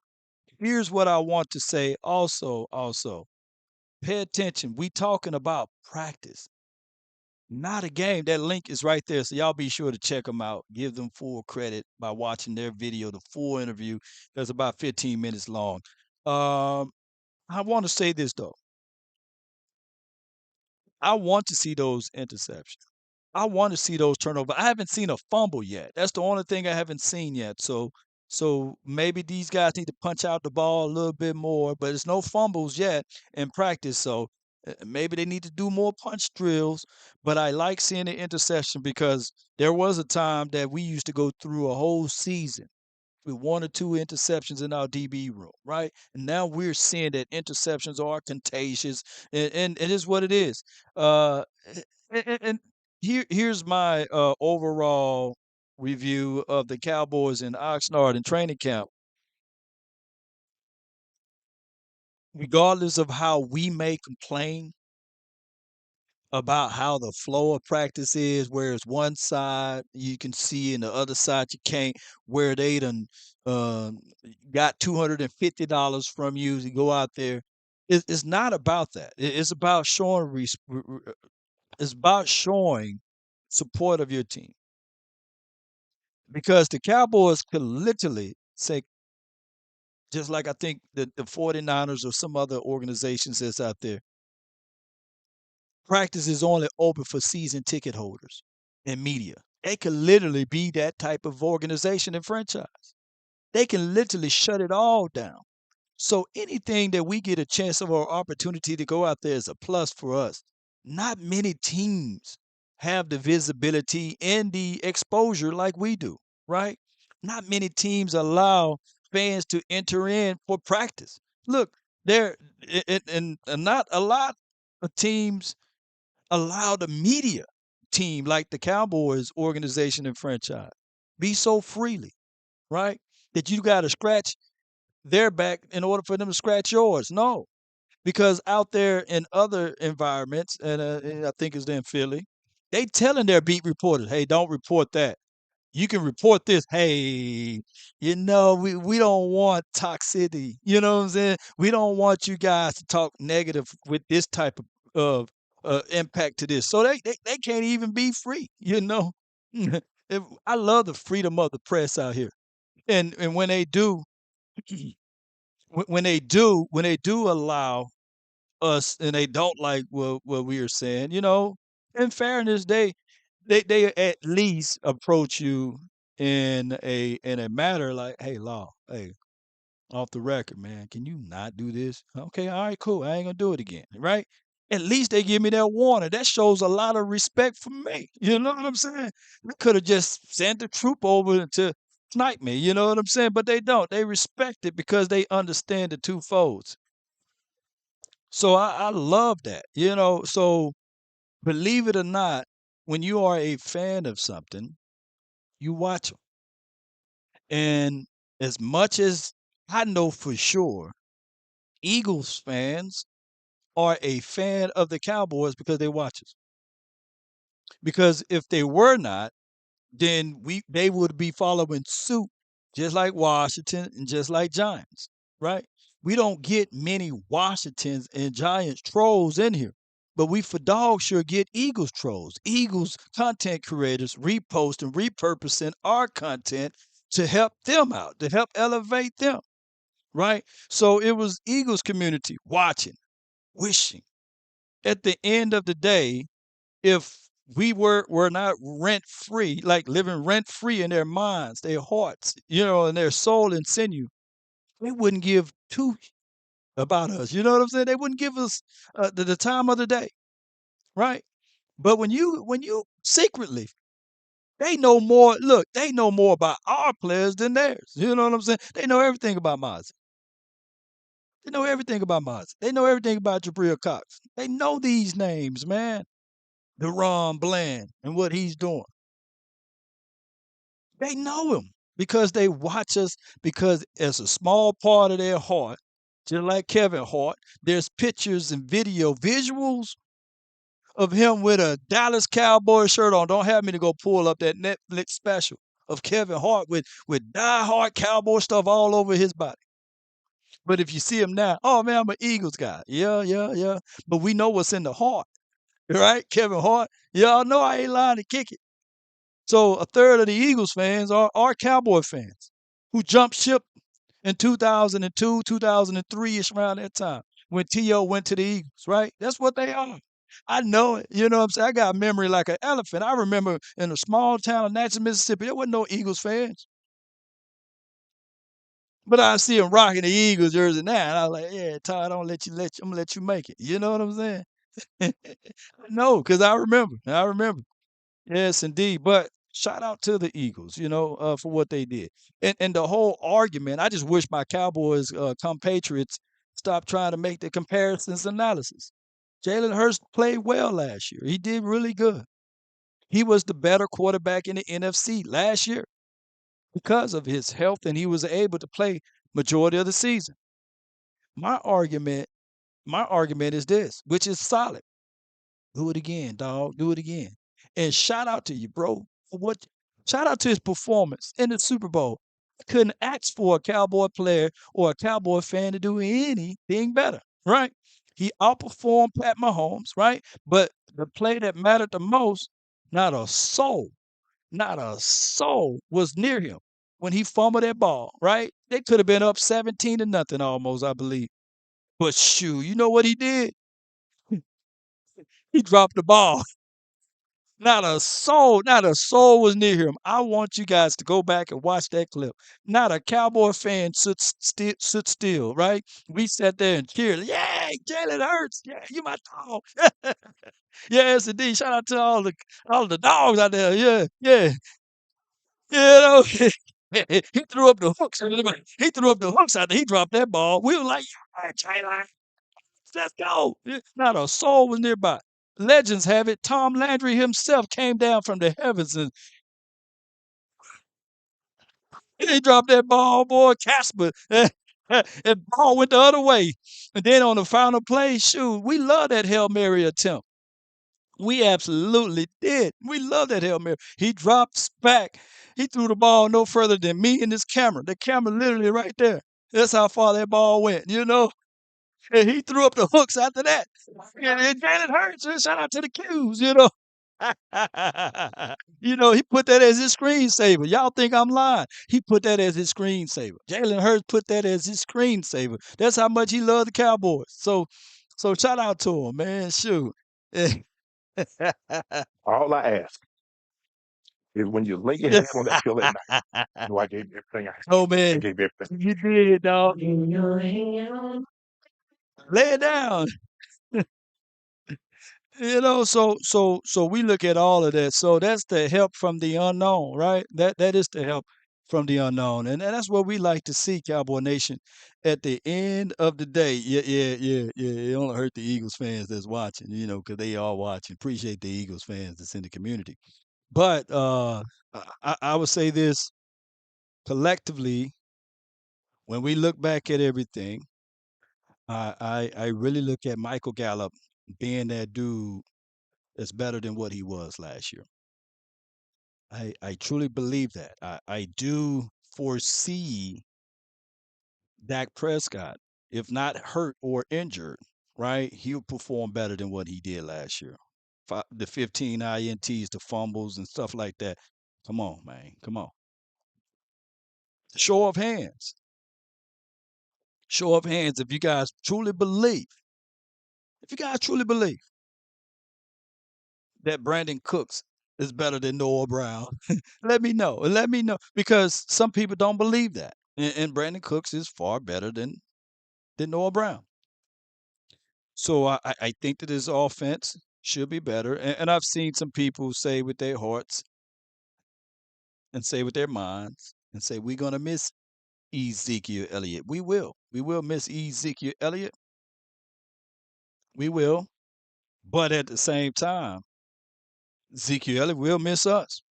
Here's what I want to say also. Pay attention. We talking about practice, not a game. That link is right there. So y'all be sure to check them out. Give them full credit by watching their video, the full interview. That's about 15 minutes long. I want to say this, though. I want to see those interceptions. I want to see those turnovers. I haven't seen a fumble yet. That's the only thing I haven't seen yet. So maybe these guys need to punch out the ball a little bit more, but there's no fumbles yet in practice. So maybe they need to do more punch drills. But I like seeing the interception because there was a time that we used to go through a whole season with 1 or 2 interceptions in our DB room, right? And now we're seeing that interceptions are contagious, and it is what it is. And here's my overall review of the Cowboys in Oxnard in training camp. Regardless of how we may complain about how the flow of practice is, where it's one side you can see and the other side you can't, where they done um, got $250 from you to go out there. It's not about that. It's about showing it's about showing support of your team because the Cowboys could literally say, just like I think the 49ers or some other organizations that's out there, practice is only open for season ticket holders and media. They could literally be that type of organization and franchise. They can literally shut it all down. So anything that we get a chance of or opportunity to go out there is a plus for us. Not many teams have the visibility and the exposure like we do, right? Not many teams allow fans to enter in for practice. Look, there and not a lot of teams allow the media team like the Cowboys organization and franchise be so freely, right? That you got to scratch their back in order for them to scratch yours. No, because out there in other environments, and I think it's in Philly, they telling their beat reporters, "Hey, don't report that. You can report this. Hey, we don't want toxicity. You know what I'm saying? We don't want you guys to talk negative with this type of impact to this. So they can't even be free. I love the freedom of the press out here, and when they do, when they do allow us, and they don't like what we are saying, in fairness, they at least approach you in a matter like, "Hey, law, hey, off the record, man, can you not do this?" Okay, all right, cool. I ain't gonna do it again, right? At least they give me that warning. That shows a lot of respect for me. You know what I'm saying? They could have just sent the troop over to snipe me. You know what I'm saying? But they don't. They respect it because they understand the two folds. So I love that. So believe it or not, when you are a fan of something, you watch them. And as much as I know for sure, Eagles fans are a fan of the Cowboys because they watch us. Because if they were not, then they would be following suit, just like Washington and just like Giants, right? We don't get many Washingtons and Giants trolls in here, but we for dog sure get Eagles trolls, Eagles content creators reposting, repurposing our content to help them out, to help elevate them, right? So it was Eagles community watching, wishing. At the end of the day, if we were not rent free, like living rent free in their minds, their hearts, and their soul and sinew, they wouldn't give two about us. You know what I'm saying? They wouldn't give us the time of the day, right? But when you secretly, they know more. Look, they know more about our players than theirs. You know what I'm saying? They know everything about Mozzie. They know everything about Mozzie. They know everything about Jabril Cox. They know these names, man. Deron Bland and what he's doing. They know him because they watch us, because it's a small part of their heart, just like Kevin Hart. There's pictures and visuals of him with a Dallas Cowboy shirt on. Don't have me to go pull up that Netflix special of Kevin Hart with die-hard Cowboy stuff all over his body. But if you see him now, oh man, I'm an Eagles guy. Yeah, yeah, yeah. But we know what's in the heart, right? Kevin Hart. Y'all know I ain't lying to kick it. So a third of the Eagles fans are Cowboy fans who jumped ship in 2002, 2003-ish, around that time when T.O. went to the Eagles, right? That's what they are. I know it. You know what I'm saying? I got memory like an elephant. I remember in a small town of Natchez, Mississippi, there wasn't no Eagles fans. But I see him rocking the Eagles jersey now, and I was like, "Yeah, Todd, I'm gonna let you make it." You know what I'm saying? No, because I remember. I remember. Yes, indeed. But shout out to the Eagles, for what they did. And the whole argument, I just wish my Cowboys compatriots stop trying to make the comparisons analysis. Jalen Hurts played well last year. He did really good. He was the better quarterback in the NFC last year because of his health, and he was able to play majority of the season. My argument, my argument is this, which is solid. Do it again, dog. Do it again. And shout out to you, bro, for what shout out to his performance in the Super Bowl. I couldn't ask for a Cowboy player or a Cowboy fan to do anything better, right? He outperformed Pat Mahomes, right? But the play that mattered the most, not a soul, not a soul was near him when he fumbled that ball, right? They could have been up 17-0 almost, I believe. But shoot, you know what he did? He dropped the ball. Not a soul was near him. I want you guys to go back and watch that clip. Not a Cowboy fan stood still, right? We sat there and cheered. Yeah, Jalen Hurts. Yeah, you my dog. Yes, indeed. Shout out to all the dogs out there. Yeah, yeah. You know, he threw up the hooks. He threw up the hooks after he dropped that ball. We were like, yeah, Jalen, let's go. Not a soul was nearby. Legends have it. Tom Landry himself came down from the heavens and he dropped that ball, boy. Casper. That ball went the other way. And then on the final play, shoot, we love that Hail Mary attempt. We absolutely did. We love that Hail Mary. He dropped back. He threw the ball no further than me and this camera. The camera literally right there. That's how far that ball went. And he threw up the hooks after that. And Jalen Hurts, shout out to the Qs. He put that as his screensaver. Y'all think I'm lying. He put that as his screensaver. Jalen Hurts put that as his screensaver. That's how much he loved the Cowboys. So shout out to him, man. Shoot. All I ask is when you lay your head on that pillow at night, I gave you everything Oh I man, gave you everything. you did, dog. Lay it down. So we look at all of that. So that's the help from the unknown, right? That is the help from the unknown, and that's what we like to see, Cowboy Nation. At the end of the day, yeah, yeah, yeah, yeah. It only hurt the Eagles fans that's watching, because they are watching. Appreciate the Eagles fans that's in the community, but I would say this collectively when we look back at everything. I really look at Michael Gallup being that dude that's better than what he was last year. I truly believe that. I do foresee Dak Prescott, if not hurt or injured, right, he'll perform better than what he did last year. The 15 INTs, the fumbles, and stuff like that. Come on, man. Come on. Show of hands. Show of hands if you guys truly believe. If you guys truly believe that Brandon Cooks is better than Noah Brown, let me know. Let me know because some people don't believe that, and Brandon Cooks is far better than Noah Brown. So I think that his offense should be better, and I've seen some people say with their hearts and say with their minds and say we're gonna miss Ezekiel Elliott. We will miss Ezekiel Elliott. We will, but at the same time, Ezekiel Elliott will miss us.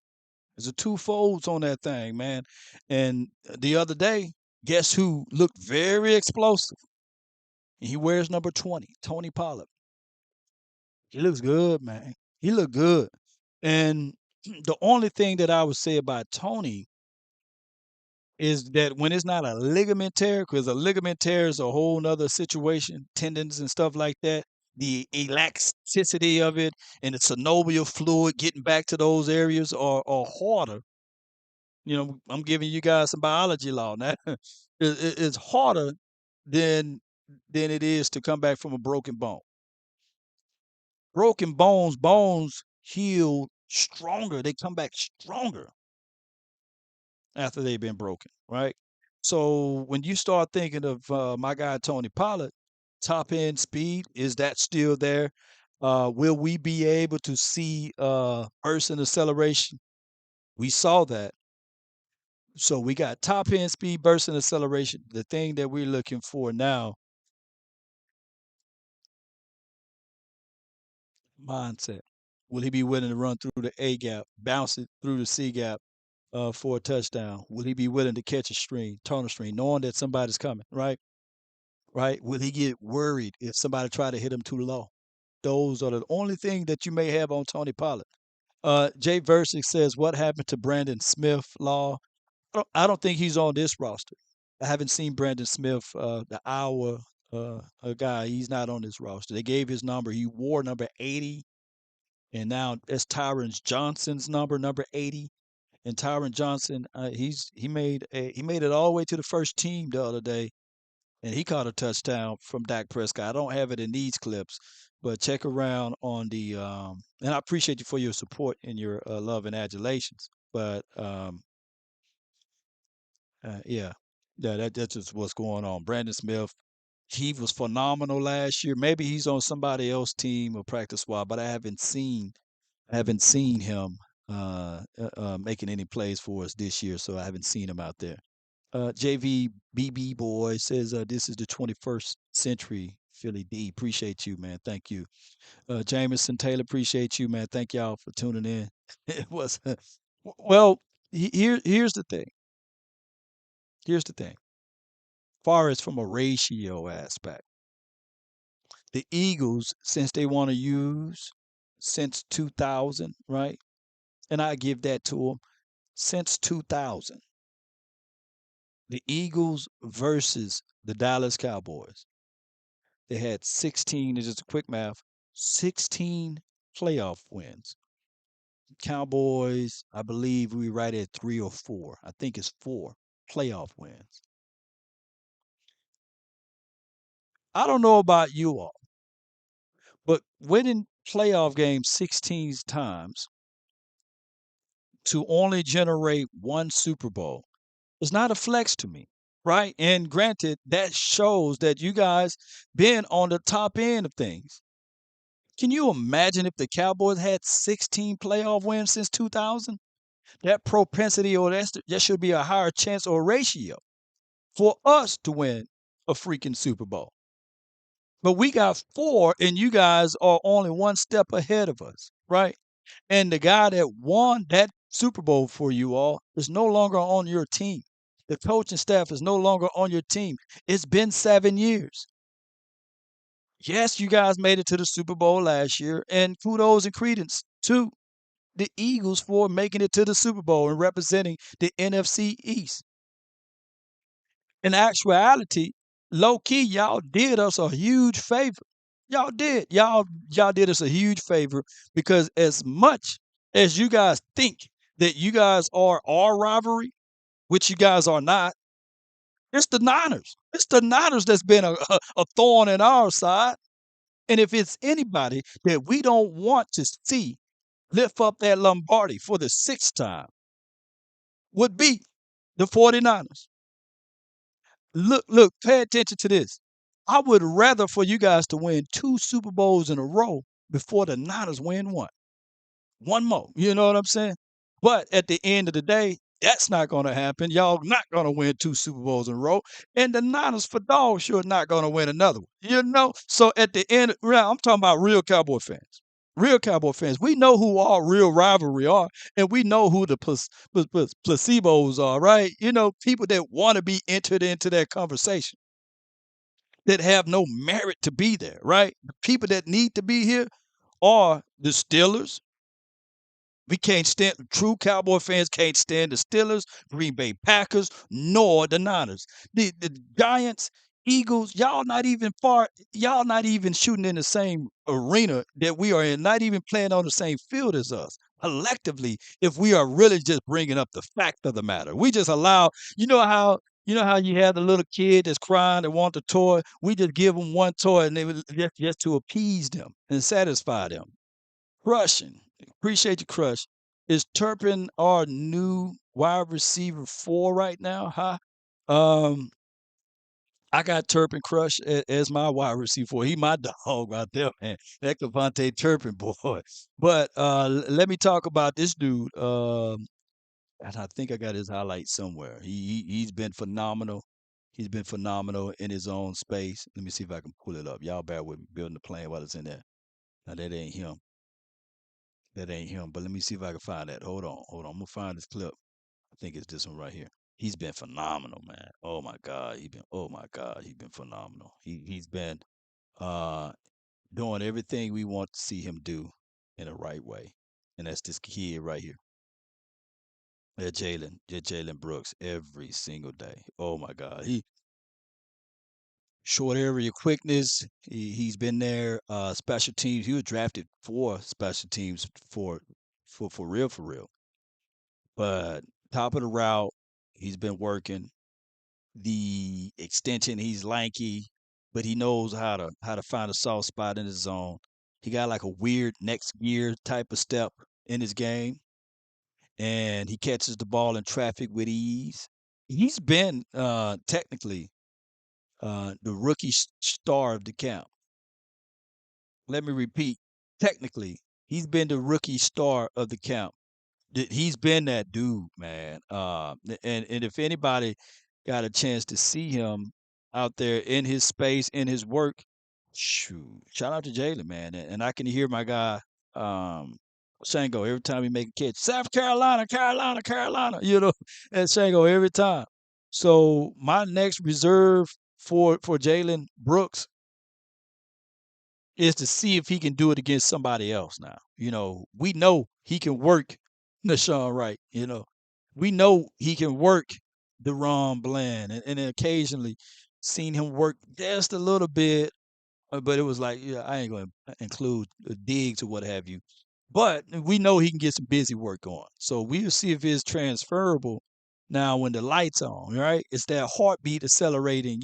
There's a two folds on that thing, man. And the other day, guess who looked very explosive? He wears number 20, Tony Pollard. He looks good, man. He looked good. And the only thing that I would say about Tony is that when it's not a ligament tear, because a ligament tear is a whole nother situation, tendons and stuff like that, the elasticity of it and the synovial fluid getting back to those areas are harder. I'm giving you guys some biology law now. It's harder than it is to come back from a broken bone. Broken bones heal stronger. They come back stronger after they've been broken, right? So when you start thinking of my guy Tony Pollard, top end speed, is that still there? Will we be able to see burst and acceleration? We saw that. So we got top end speed, burst and acceleration. The thing that we're looking for now, mindset. Will he be willing to run through the A gap, bounce it through the C gap for a touchdown? Will he be willing to catch a string, turn a string, knowing that somebody's coming, right? Right? Will he get worried if somebody try to hit him too low? Those are the only thing that you may have on Tony Pollard. Jay Versick says, what happened to Brandon Smith, Law? I don't think he's on this roster. I haven't seen Brandon Smith, the hour guy. He's not on this roster. They gave his number. He wore number 80, and now it's Tyron Johnson's number 80. And Tyron Johnson, he made it all the way to the first team the other day, and he caught a touchdown from Dak Prescott. I don't have it in these clips, but check around on the and I appreciate you for your support and your love and adulations. But yeah, that's just what's going on. Brandon Smith, he was phenomenal last year. Maybe he's on somebody else's team or practice squad, but I haven't seen him making any plays for us this year, so I haven't seen him out there. JVBB boy says this is the 21st century Philly D. Appreciate you, man. Thank you. Jameson Taylor, appreciate you, man. Thank y'all for tuning in. It was well. Here's the thing. Here's the thing. Far as from a ratio aspect, the Eagles, since they want to use since 2000, right? And I give that to them. Since 2000, the Eagles versus the Dallas Cowboys, they had 16, it's just a quick math, 16 playoff wins. Cowboys, I believe we right at 3 or 4. I think it's 4 playoff wins. I don't know about you all, but winning playoff games 16 times to only generate 1 Super Bowl is not a flex to me, right? And granted, that shows that you guys been on the top end of things. Can you imagine if the Cowboys had 16 playoff wins since 2000? That propensity or that should be a higher chance or ratio for us to win a freaking Super Bowl. But we got 4, and you guys are only 1 step ahead of us, right? And the guy that won that Super Bowl for you all is no longer on your team. The coaching staff is no longer on your team. It's been 7 years. Yes, you guys made it to the Super Bowl last year, and kudos and credence to the Eagles for making it to the Super Bowl and representing the NFC East. In actuality, low key, y'all did us a huge favor. Y'all did. Y'all did us a huge favor because as much as you guys think that you guys are our rivalry, which you guys are not, it's the Niners. It's the Niners that's been a thorn in our side. And if it's anybody that we don't want to see lift up that Lombardi for the 6th time, would be the 49ers. Look, pay attention to this. I would rather for you guys to win 2 Super Bowls in a row before the Niners win 1. 1 more. You know what I'm saying? But at the end of the day, that's not going to happen. Y'all not going to win 2 Super Bowls in a row. And the Niners for dog sure not going to win another one. You know? So at the end, I'm talking about real Cowboy fans. Real Cowboy fans. We know who our real rivalry are, and we know who the placebos are, right? You know, people that want to be entered into that conversation that have no merit to be there, right? The people that need to be here are the Steelers. We can't stand, true Cowboy fans can't stand the Steelers, Green Bay Packers, nor the Niners. The Giants, Eagles, y'all not even shooting in the same arena that we are in, not even playing on the same field as us. Collectively, if we are really just bringing up the fact of the matter, we just allow, you know how You know how you have the little kid that's crying and want the toy? We just give them one toy and they would just to appease them and satisfy them. Crushing. Appreciate you, Crush. Is Turpin our new wide receiver 4 right now? Huh? Um, I got Turpin Crush as my wide receiver 4. He my dog right there, man. That Devontae Turpin boy. But let me talk about this dude. And I think I got his highlight somewhere. He's been phenomenal. He's been phenomenal in his own space. Let me see if I can pull it up. Y'all bear with me building the plane while it's in there. Now that ain't him. That ain't him. But let me see if I can find that. Hold on. Hold on. I'm gonna find this clip. I think it's this one right here. He's been phenomenal, man. Oh my God. He's been phenomenal. He's been uh doing everything we want to see him do in the right way. And that's this kid right here. Jalen Brooks every single day. Oh my God. He short area quickness. He's been there. Special teams. He was drafted for special teams for real, for real. But top of the route, he's been working. The extension, he's lanky, but he knows how to find a soft spot in his zone. He got like a weird next gear type of step in his game, and he catches the ball in traffic with ease. He's been technically the rookie star of the camp. Let me repeat. Technically, he's been the rookie star of the camp. He's been that dude, man. And if anybody got a chance to see him out there in his space, in his work, shoot, shout out to Jalen, man. And I can hear my guy Shango every time he make a catch. South Carolina, Carolina, Carolina. And Shango every time. So my next reserve for Jalen Brooks is to see if he can do it against somebody else now. We know he can work Nashawn Wright, We know he can work DeRon Bland and occasionally seen him work just a little bit, but it was like, yeah, I ain't going to include digs or what have you. But we know he can get some busy work on. So we'll see if it's transferable now when the lights on, right? It's that heartbeat accelerating,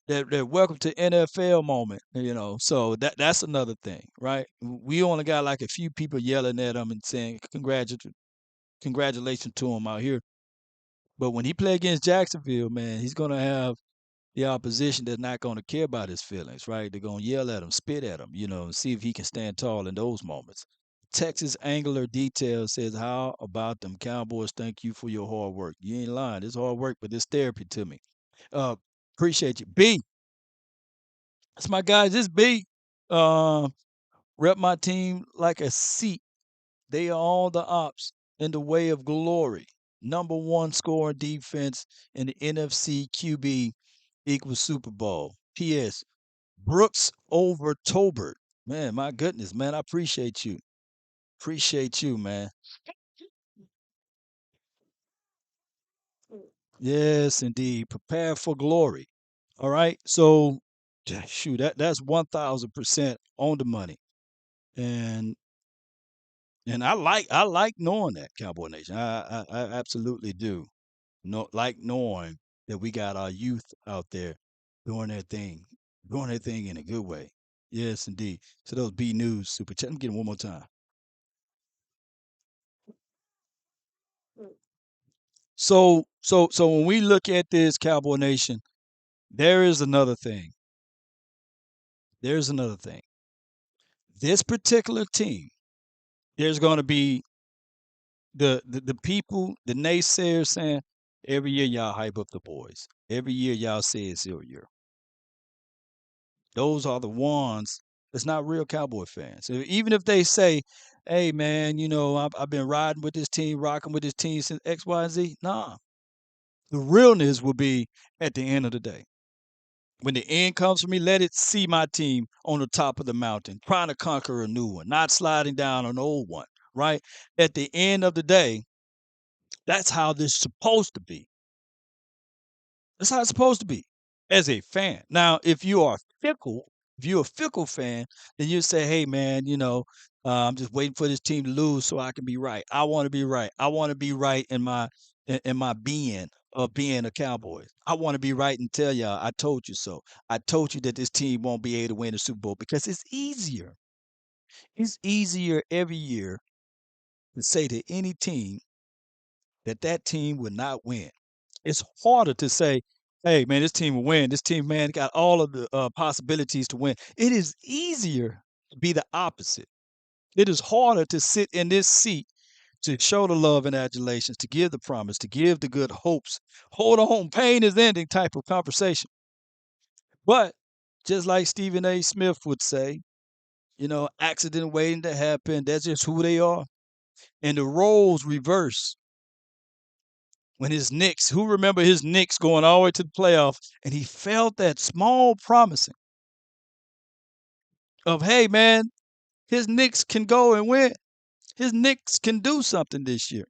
that welcome to NFL moment, So that's another thing, right? We only got like a few people yelling at him and saying congratulations to him out here. But when he play against Jacksonville, man, he's gonna have the opposition that's not gonna care about his feelings, right? They're gonna yell at him, spit at him, and see if he can stand tall in those moments. Texas Angler Detail says, "How about them Cowboys? Thank you for your hard work. You ain't lying. It's hard work, but it's therapy to me. Uh, appreciate you, B. That's my guys. This B. Uh, rep my team like a seat. They are all the ops in the way of glory. Number one scoring defense in the NFC QB equals Super Bowl. P.S. Brooks over Tolbert. Man, my goodness, man. I appreciate you. Appreciate you, man. Yes, indeed. Prepare for glory. All right. So, shoot, that's 1,000% on the money. And I like knowing that, Cowboy Nation. I absolutely do. Like knowing that we got our youth out there doing their thing in a good way. Yes, indeed. So those B News super chat. I'm getting one more time. So when we look at this Cowboy Nation, there is another thing. There's another thing. This particular team, there's going to be the people, the naysayers saying every year y'all hype up the boys. Every year y'all say it's your year. Those are the ones that's not real Cowboy fans. So even if they say, "Hey, man, I've been riding with this team, rocking with this team since X, Y, and Z," nah. The realness will be at the end of the day. When the end comes for me, let it see my team on the top of the mountain, trying to conquer a new one, not sliding down an old one, right? At the end of the day, that's how this is supposed to be. That's how it's supposed to be as a fan. Now, if you're a fickle fan, then you say, "Hey, man, I'm just waiting for this team to lose so I can be right. I want to be right. I want to be right in my being of being a Cowboys. I want to be right and tell y'all, I told you so. I told you that this team won't be able to win the Super Bowl because it's easier. It's easier every year to say to any team that that team will not win. It's harder to say, hey, man, this team will win. This team, man, got all of the possibilities to win. It is easier to be the opposite. It is harder to sit in this seat to show the love and adulations, to give the promise, to give the good hopes. Hold on, pain is ending type of conversation. But just like Stephen A. Smith would say, accident waiting to happen. That's just who they are. And the roles reverse when his Knicks, who remember his Knicks going all the way to the playoffs, and he felt that small promising of, hey, man, his Knicks can go and win. His Knicks can do something this year.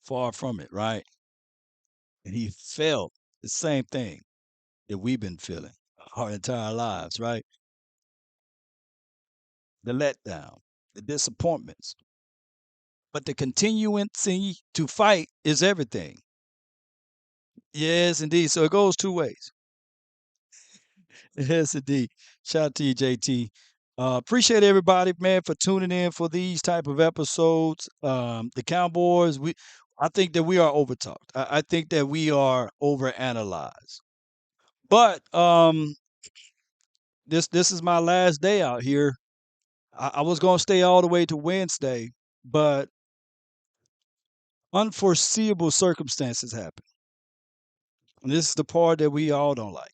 Far from it, right? And he felt the same thing that we've been feeling our entire lives, right? The letdown, the disappointments. But the continuancy to fight is everything. Yes, indeed. So it goes two ways. Yes, indeed. Shout out to you, JT. Appreciate everybody, man, for tuning in for these type of episodes. The Cowboys, I think that we are overtalked. I think that we are overanalyzed. But this is my last day out here. I was gonna stay all the way to Wednesday, but unforeseeable circumstances happen. And this is the part that we all don't like.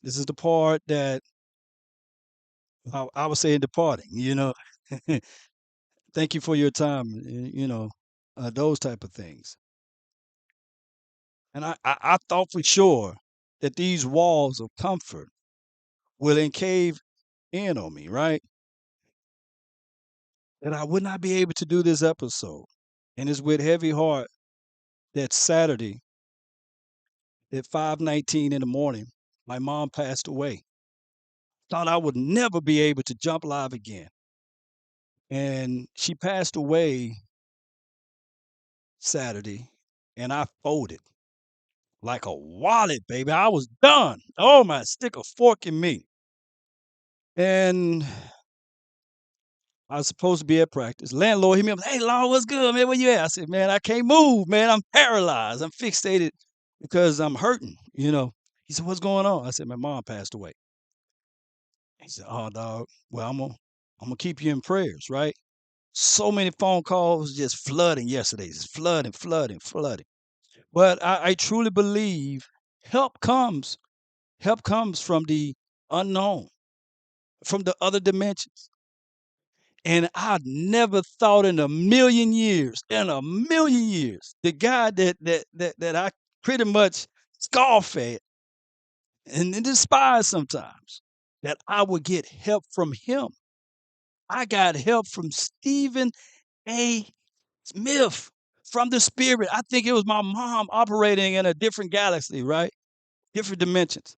This is the part that I was saying departing. Thank you for your time, those type of things. And I thought for sure that these walls of comfort will encave in on me, right? That I would not be able to do this episode. And it's with heavy heart that Saturday at 5:19 in the morning, my mom passed away. Thought I would never be able to jump live again. And she passed away Saturday, and I folded like a wallet, baby. I was done. Oh my, stick a fork in me. And I was supposed to be at practice. Landlord hit me up. Hey, Law, what's good, man? Where you at? I said, man, I can't move, man. I'm paralyzed. I'm fixated because I'm hurting. He said, what's going on? I said, my mom passed away. He said, oh, dog. Well, I'm gonna keep you in prayers, right? So many phone calls just flooding yesterday, just flooding, flooding, flooding. But I truly believe help comes. Help comes from the unknown, from the other dimensions. And I never thought in a million years, the guy that I pretty much scoff at and despise sometimes, that I would get help from him. I got help from Stephen A. Smith, from the spirit. I think it was my mom operating in a different galaxy, right? Different dimensions.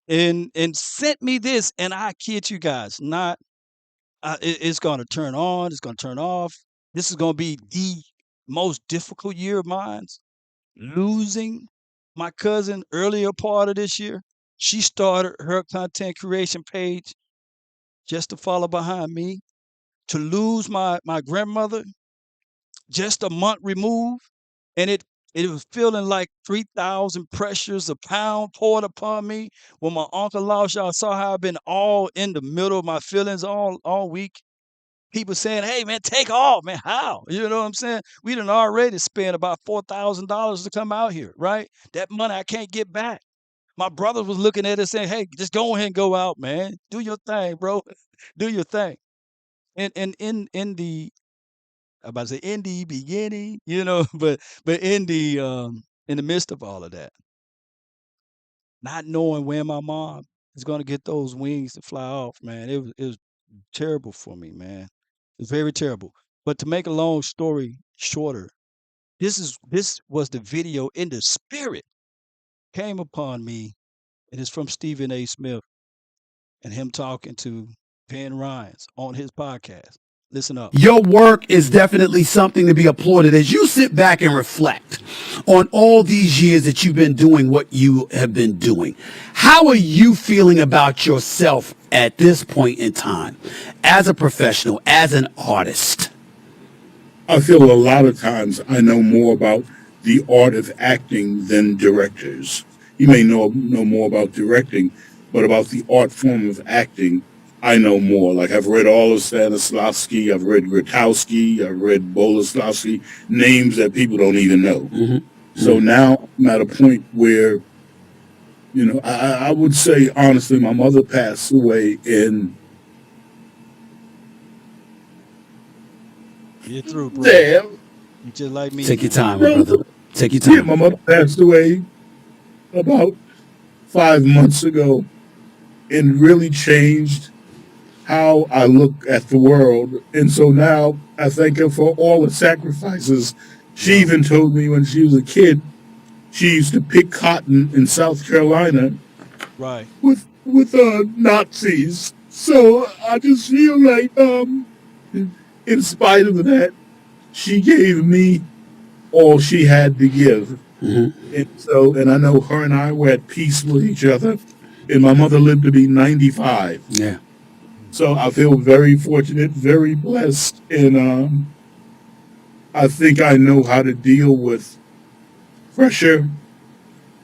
And sent me this, and I kid you guys, not it's going to turn on, it's going to turn off. This is going to be the most difficult year of mine. Losing my cousin earlier part of this year. She started her content creation page just to follow behind me. To lose my grandmother just a month removed, and it was feeling like 3,000 pressures a pound poured upon me. When my uncle lost, y'all saw how I've been all in the middle of my feelings all week. People saying, hey, man, take off, man. How? You know what I'm saying? We done already spent about $4,000 to come out here, right? That money I can't get back. My brother was looking at it saying, hey, just go ahead and go out, man. Do your thing, bro. Do your thing. And in the I'm about to say in the beginning, but in the midst of all of that, not knowing when my mom is gonna get those wings to fly off, man, it was terrible for me, man. It's very terrible. But to make a long story shorter, this was the video in the spirit came upon me, and it's from Stephen A. Smith and him talking to Ben Ryan's on his podcast. Listen up. Your work is definitely something to be applauded as you sit back and reflect on all these years that you've been doing what you have been doing. How are you feeling about yourself at this point in time as a professional, as an artist? I feel a lot of times I know more about the art of acting than directors. You may know more about directing, but about the art form of acting, I know more. Like I've read all of Stanislavski, I've read Grotowski, I've read Boleslavski, names that people don't even know. So now I'm at a point where, I would say honestly, my mother passed away in You're through, bro. there. You just like me. Take your man. time, my brother. Take your Yeah, time. my mother passed away about 5 months ago and really changed how I look at the world. And so now I thank her for all the sacrifices. She even told me when she was a kid, she used to pick cotton in South Carolina Right. with Nazis. So I just feel like, in spite of that, she gave me all she had to give. And I know her and I were at peace with each other. And my mother lived to be 95. Yeah. So I feel very fortunate, very blessed, and I think I know how to deal with pressure.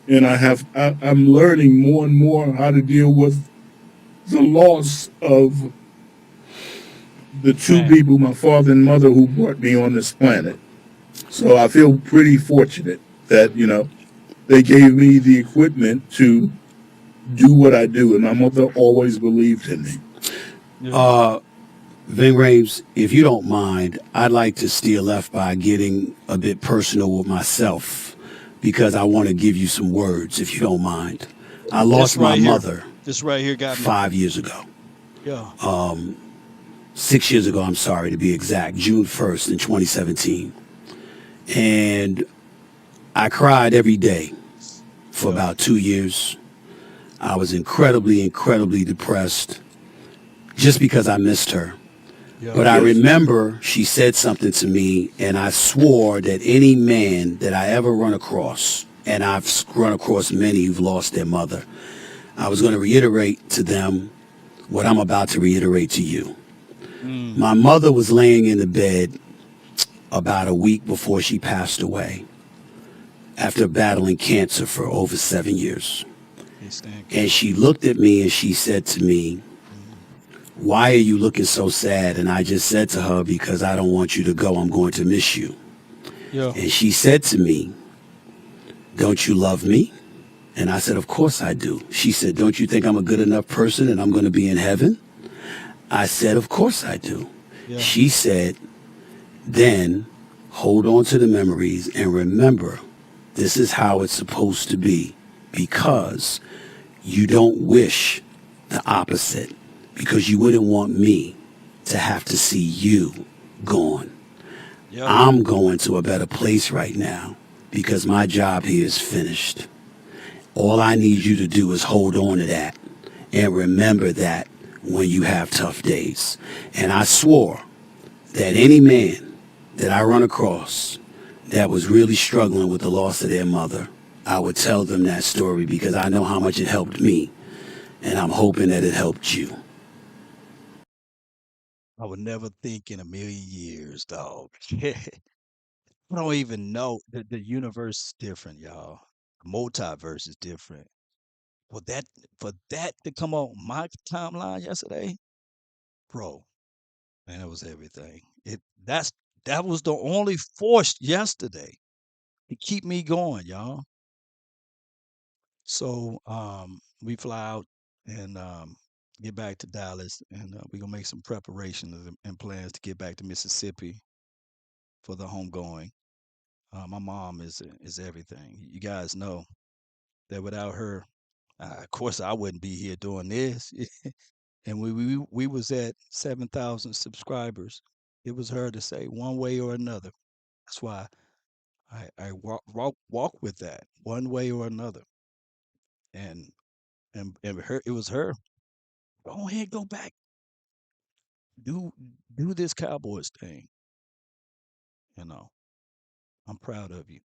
And I'm learning more and more how to deal with the loss of the two Man. people, my father and mother, who brought me on this planet. So I feel pretty fortunate that, they gave me the equipment to do what I do. And my mother always believed in me. Vin Rames, if you don't mind, I'd like to steer left by getting a bit personal with myself because I want to give you some words, if you don't mind. I lost my mother This right here got me. 5 years ago. Yeah. 6 years ago, I'm sorry to be exact, June 1st in 2017. And I cried every day for about 2 years. I was incredibly, incredibly depressed just because I missed her. Yeah. But I remember she said something to me, and I swore that any man that I ever run across, and I've run across many who've lost their mother, I was going to reiterate to them what I'm about to reiterate to you. My mother was laying in the bed about a week before she passed away after battling cancer for over 7 years. And she looked at me and she said to me, "Why are you looking so sad?" And I just said to her, "Because I don't want you to go. I'm going to miss you." Yeah. And she said to me, "Don't you love me?" And I said, "Of course I do." She said, "Don't you think I'm a good enough person and I'm going to be in heaven?" I said, "Of course I do." Yeah. She said, "Then hold on to the memories and remember, this is how it's supposed to be, because you don't wish the opposite, because you wouldn't want me to have to see you gone. Yeah. I'm going to a better place right now because my job here is finished. All I need you to do is hold on to that and remember that when you have tough days." And I swore that any man that I run across that was really struggling with the loss of their mother, I would tell them that story because I know how much it helped me, and I'm hoping that it helped you. I would never think in a million years, dog. I don't even know. The universe is different, y'all. The multiverse is different. For that for that to come on my timeline yesterday, bro, man, it was everything. That was the only force yesterday to keep me going, y'all. So we fly out and get back to Dallas, and we're gonna make some preparations and plans to get back to Mississippi for the homegoing. My mom is everything. You guys know that without her, of course, I wouldn't be here doing this. And we was at 7,000 subscribers. It was her to say one way or another. That's why I walk with that one way or another. And her, it was her. Go ahead, go back. do do this Cowboys thing. You know, I'm proud of you.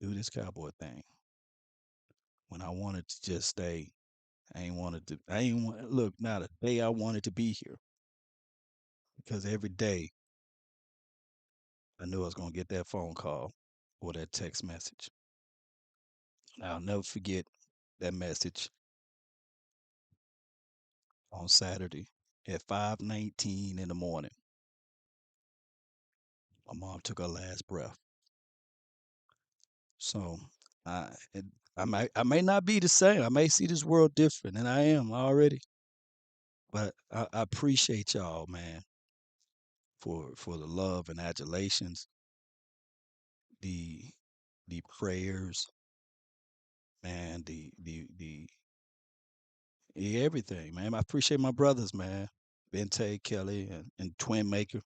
Do this Cowboy thing. When I wanted to just stay, I ain't wanted to. I ain't want. Look, not a day I wanted to be here because every day I knew I was gonna get that phone call or that text message. I'll never forget that message on Saturday at 5:19 in the morning. My mom took her last breath. So I it, I may not be the same. I may see this world different, and I am already. But I appreciate y'all, man, for the love and adulations, the the prayers, man, the everything, man. I appreciate my brothers, man, Bente, Kelly, and Twin Maker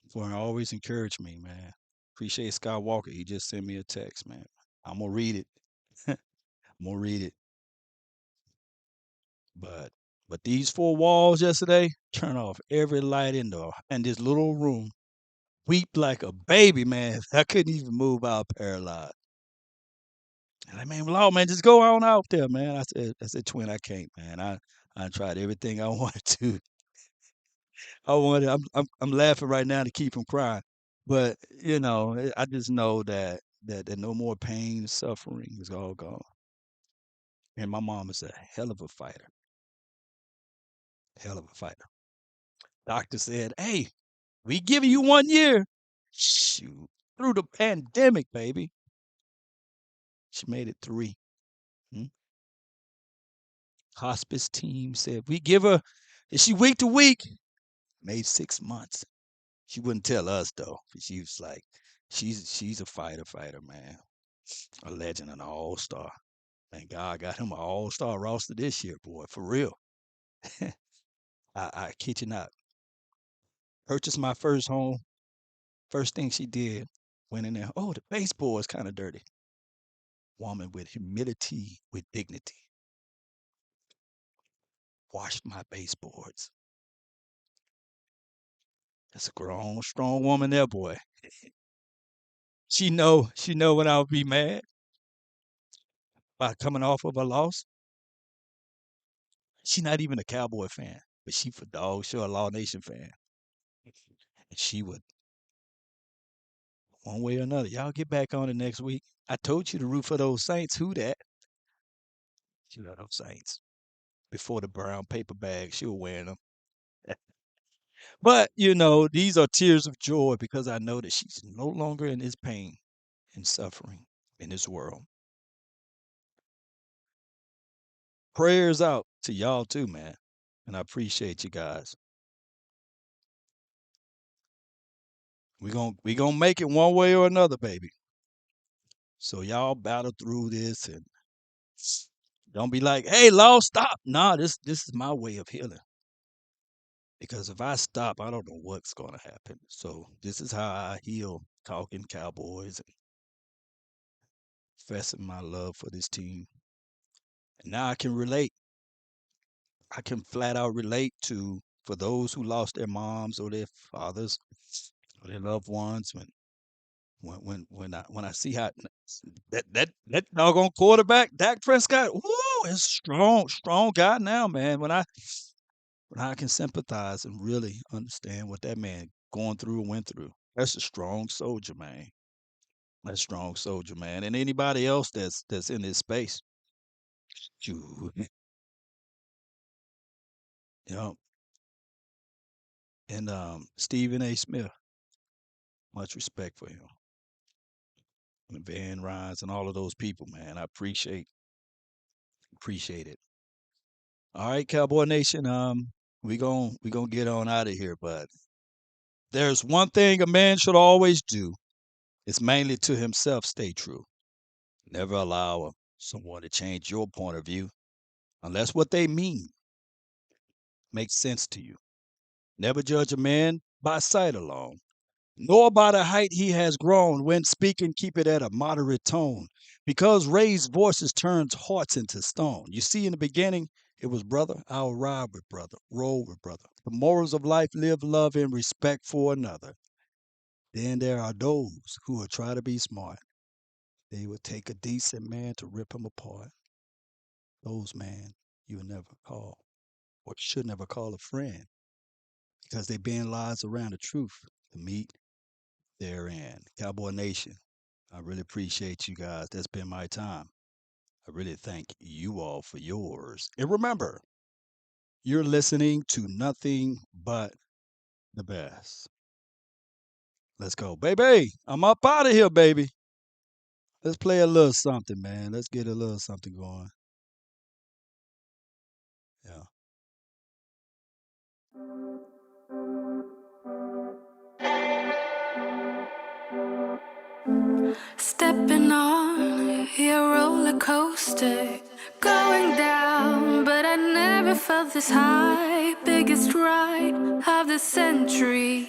for always encourage me, man. Appreciate Scott Walker. He just sent me a text, man. I'm gonna read it. I'm gonna read it. But these four walls yesterday, turn off every light in this little room. Weep like a baby, man. I couldn't even move out paralyzed. And like, man, Lord, man, just go on out there, man. I said, twin, I can't, man. I tried everything I wanted to. I'm laughing right now to keep from crying. But, I just know that no more pain, suffering is all gone. And my mom is a hell of a fighter. Hell of a fighter. Doctor said, hey, we giving you 1 year. Shoot. Through the pandemic, baby. She made it 3. Hmm? Hospice team said, we give her, is she week to week? Made 6 months. She wouldn't tell us though. She was like, she's a fighter, man. A legend, an all-star. And God got him an all-star roster this year, boy, for real. I kid you not. Purchased my first home. First thing she did, went in there. Oh, the baseboard is kind of dirty. Woman with humility, with dignity. Washed my baseboards. That's a grown, strong woman there, boy. She know when I'll be mad by coming off of a loss. She not even a Cowboy fan, but she for dog sure a Law Nation fan. And she would, one way or another, y'all get back on it next week. I told you to root for those Saints. Who that? She love those Saints. Before the brown paper bag, she was wearing them. But, these are tears of joy because I know that she's no longer in this pain and suffering in this world. Prayers out to y'all too, man. And I appreciate you guys. We gonna make it one way or another, baby. So y'all battle through this and don't be like, hey, Law, stop. Nah, this is my way of healing. Because if I stop, I don't know what's gonna happen. So this is how I heal, talking Cowboys and professing my love for this team. And now I can relate. I can flat out relate to for those who lost their moms or their fathers or their loved ones when I see how that doggone quarterback Dak Prescott, woo, is strong guy now, man. When I can sympathize and really understand what that man going through and went through. That's a strong soldier, man. That's a strong soldier, man. And anybody else that's in this space, you, you know, and Stephen A. Smith, much respect for him. And Van Rines and all of those people, man. I appreciate it. All right, Cowboy Nation. We gonna get on out of here, but there's one thing a man should always do. It's mainly to himself stay true. Never allow someone to change your point of view unless what they mean makes sense to you. Never judge a man by sight alone, nor by the height he has grown. When speaking, keep it at a moderate tone, because raised voices turns hearts into stone. You see, in the beginning, It was brother, I'll ride with brother, roll with brother. The morals of life, live, love, and respect for another. Then there are those who will try to be smart. They will take a decent man to rip him apart. Those man you will never call or should never call a friend because they bend lies around the truth to meet their end. Cowboy Nation, I really appreciate you guys. That's been my time. I really thank you all for yours. And remember, you're listening to nothing but the best. Let's go, baby. I'm up out of here, baby. Let's play a little something, man. Let's get a little something going. Yeah. Stepping on your roller coaster, going down, but I never felt this high. Biggest ride of the century.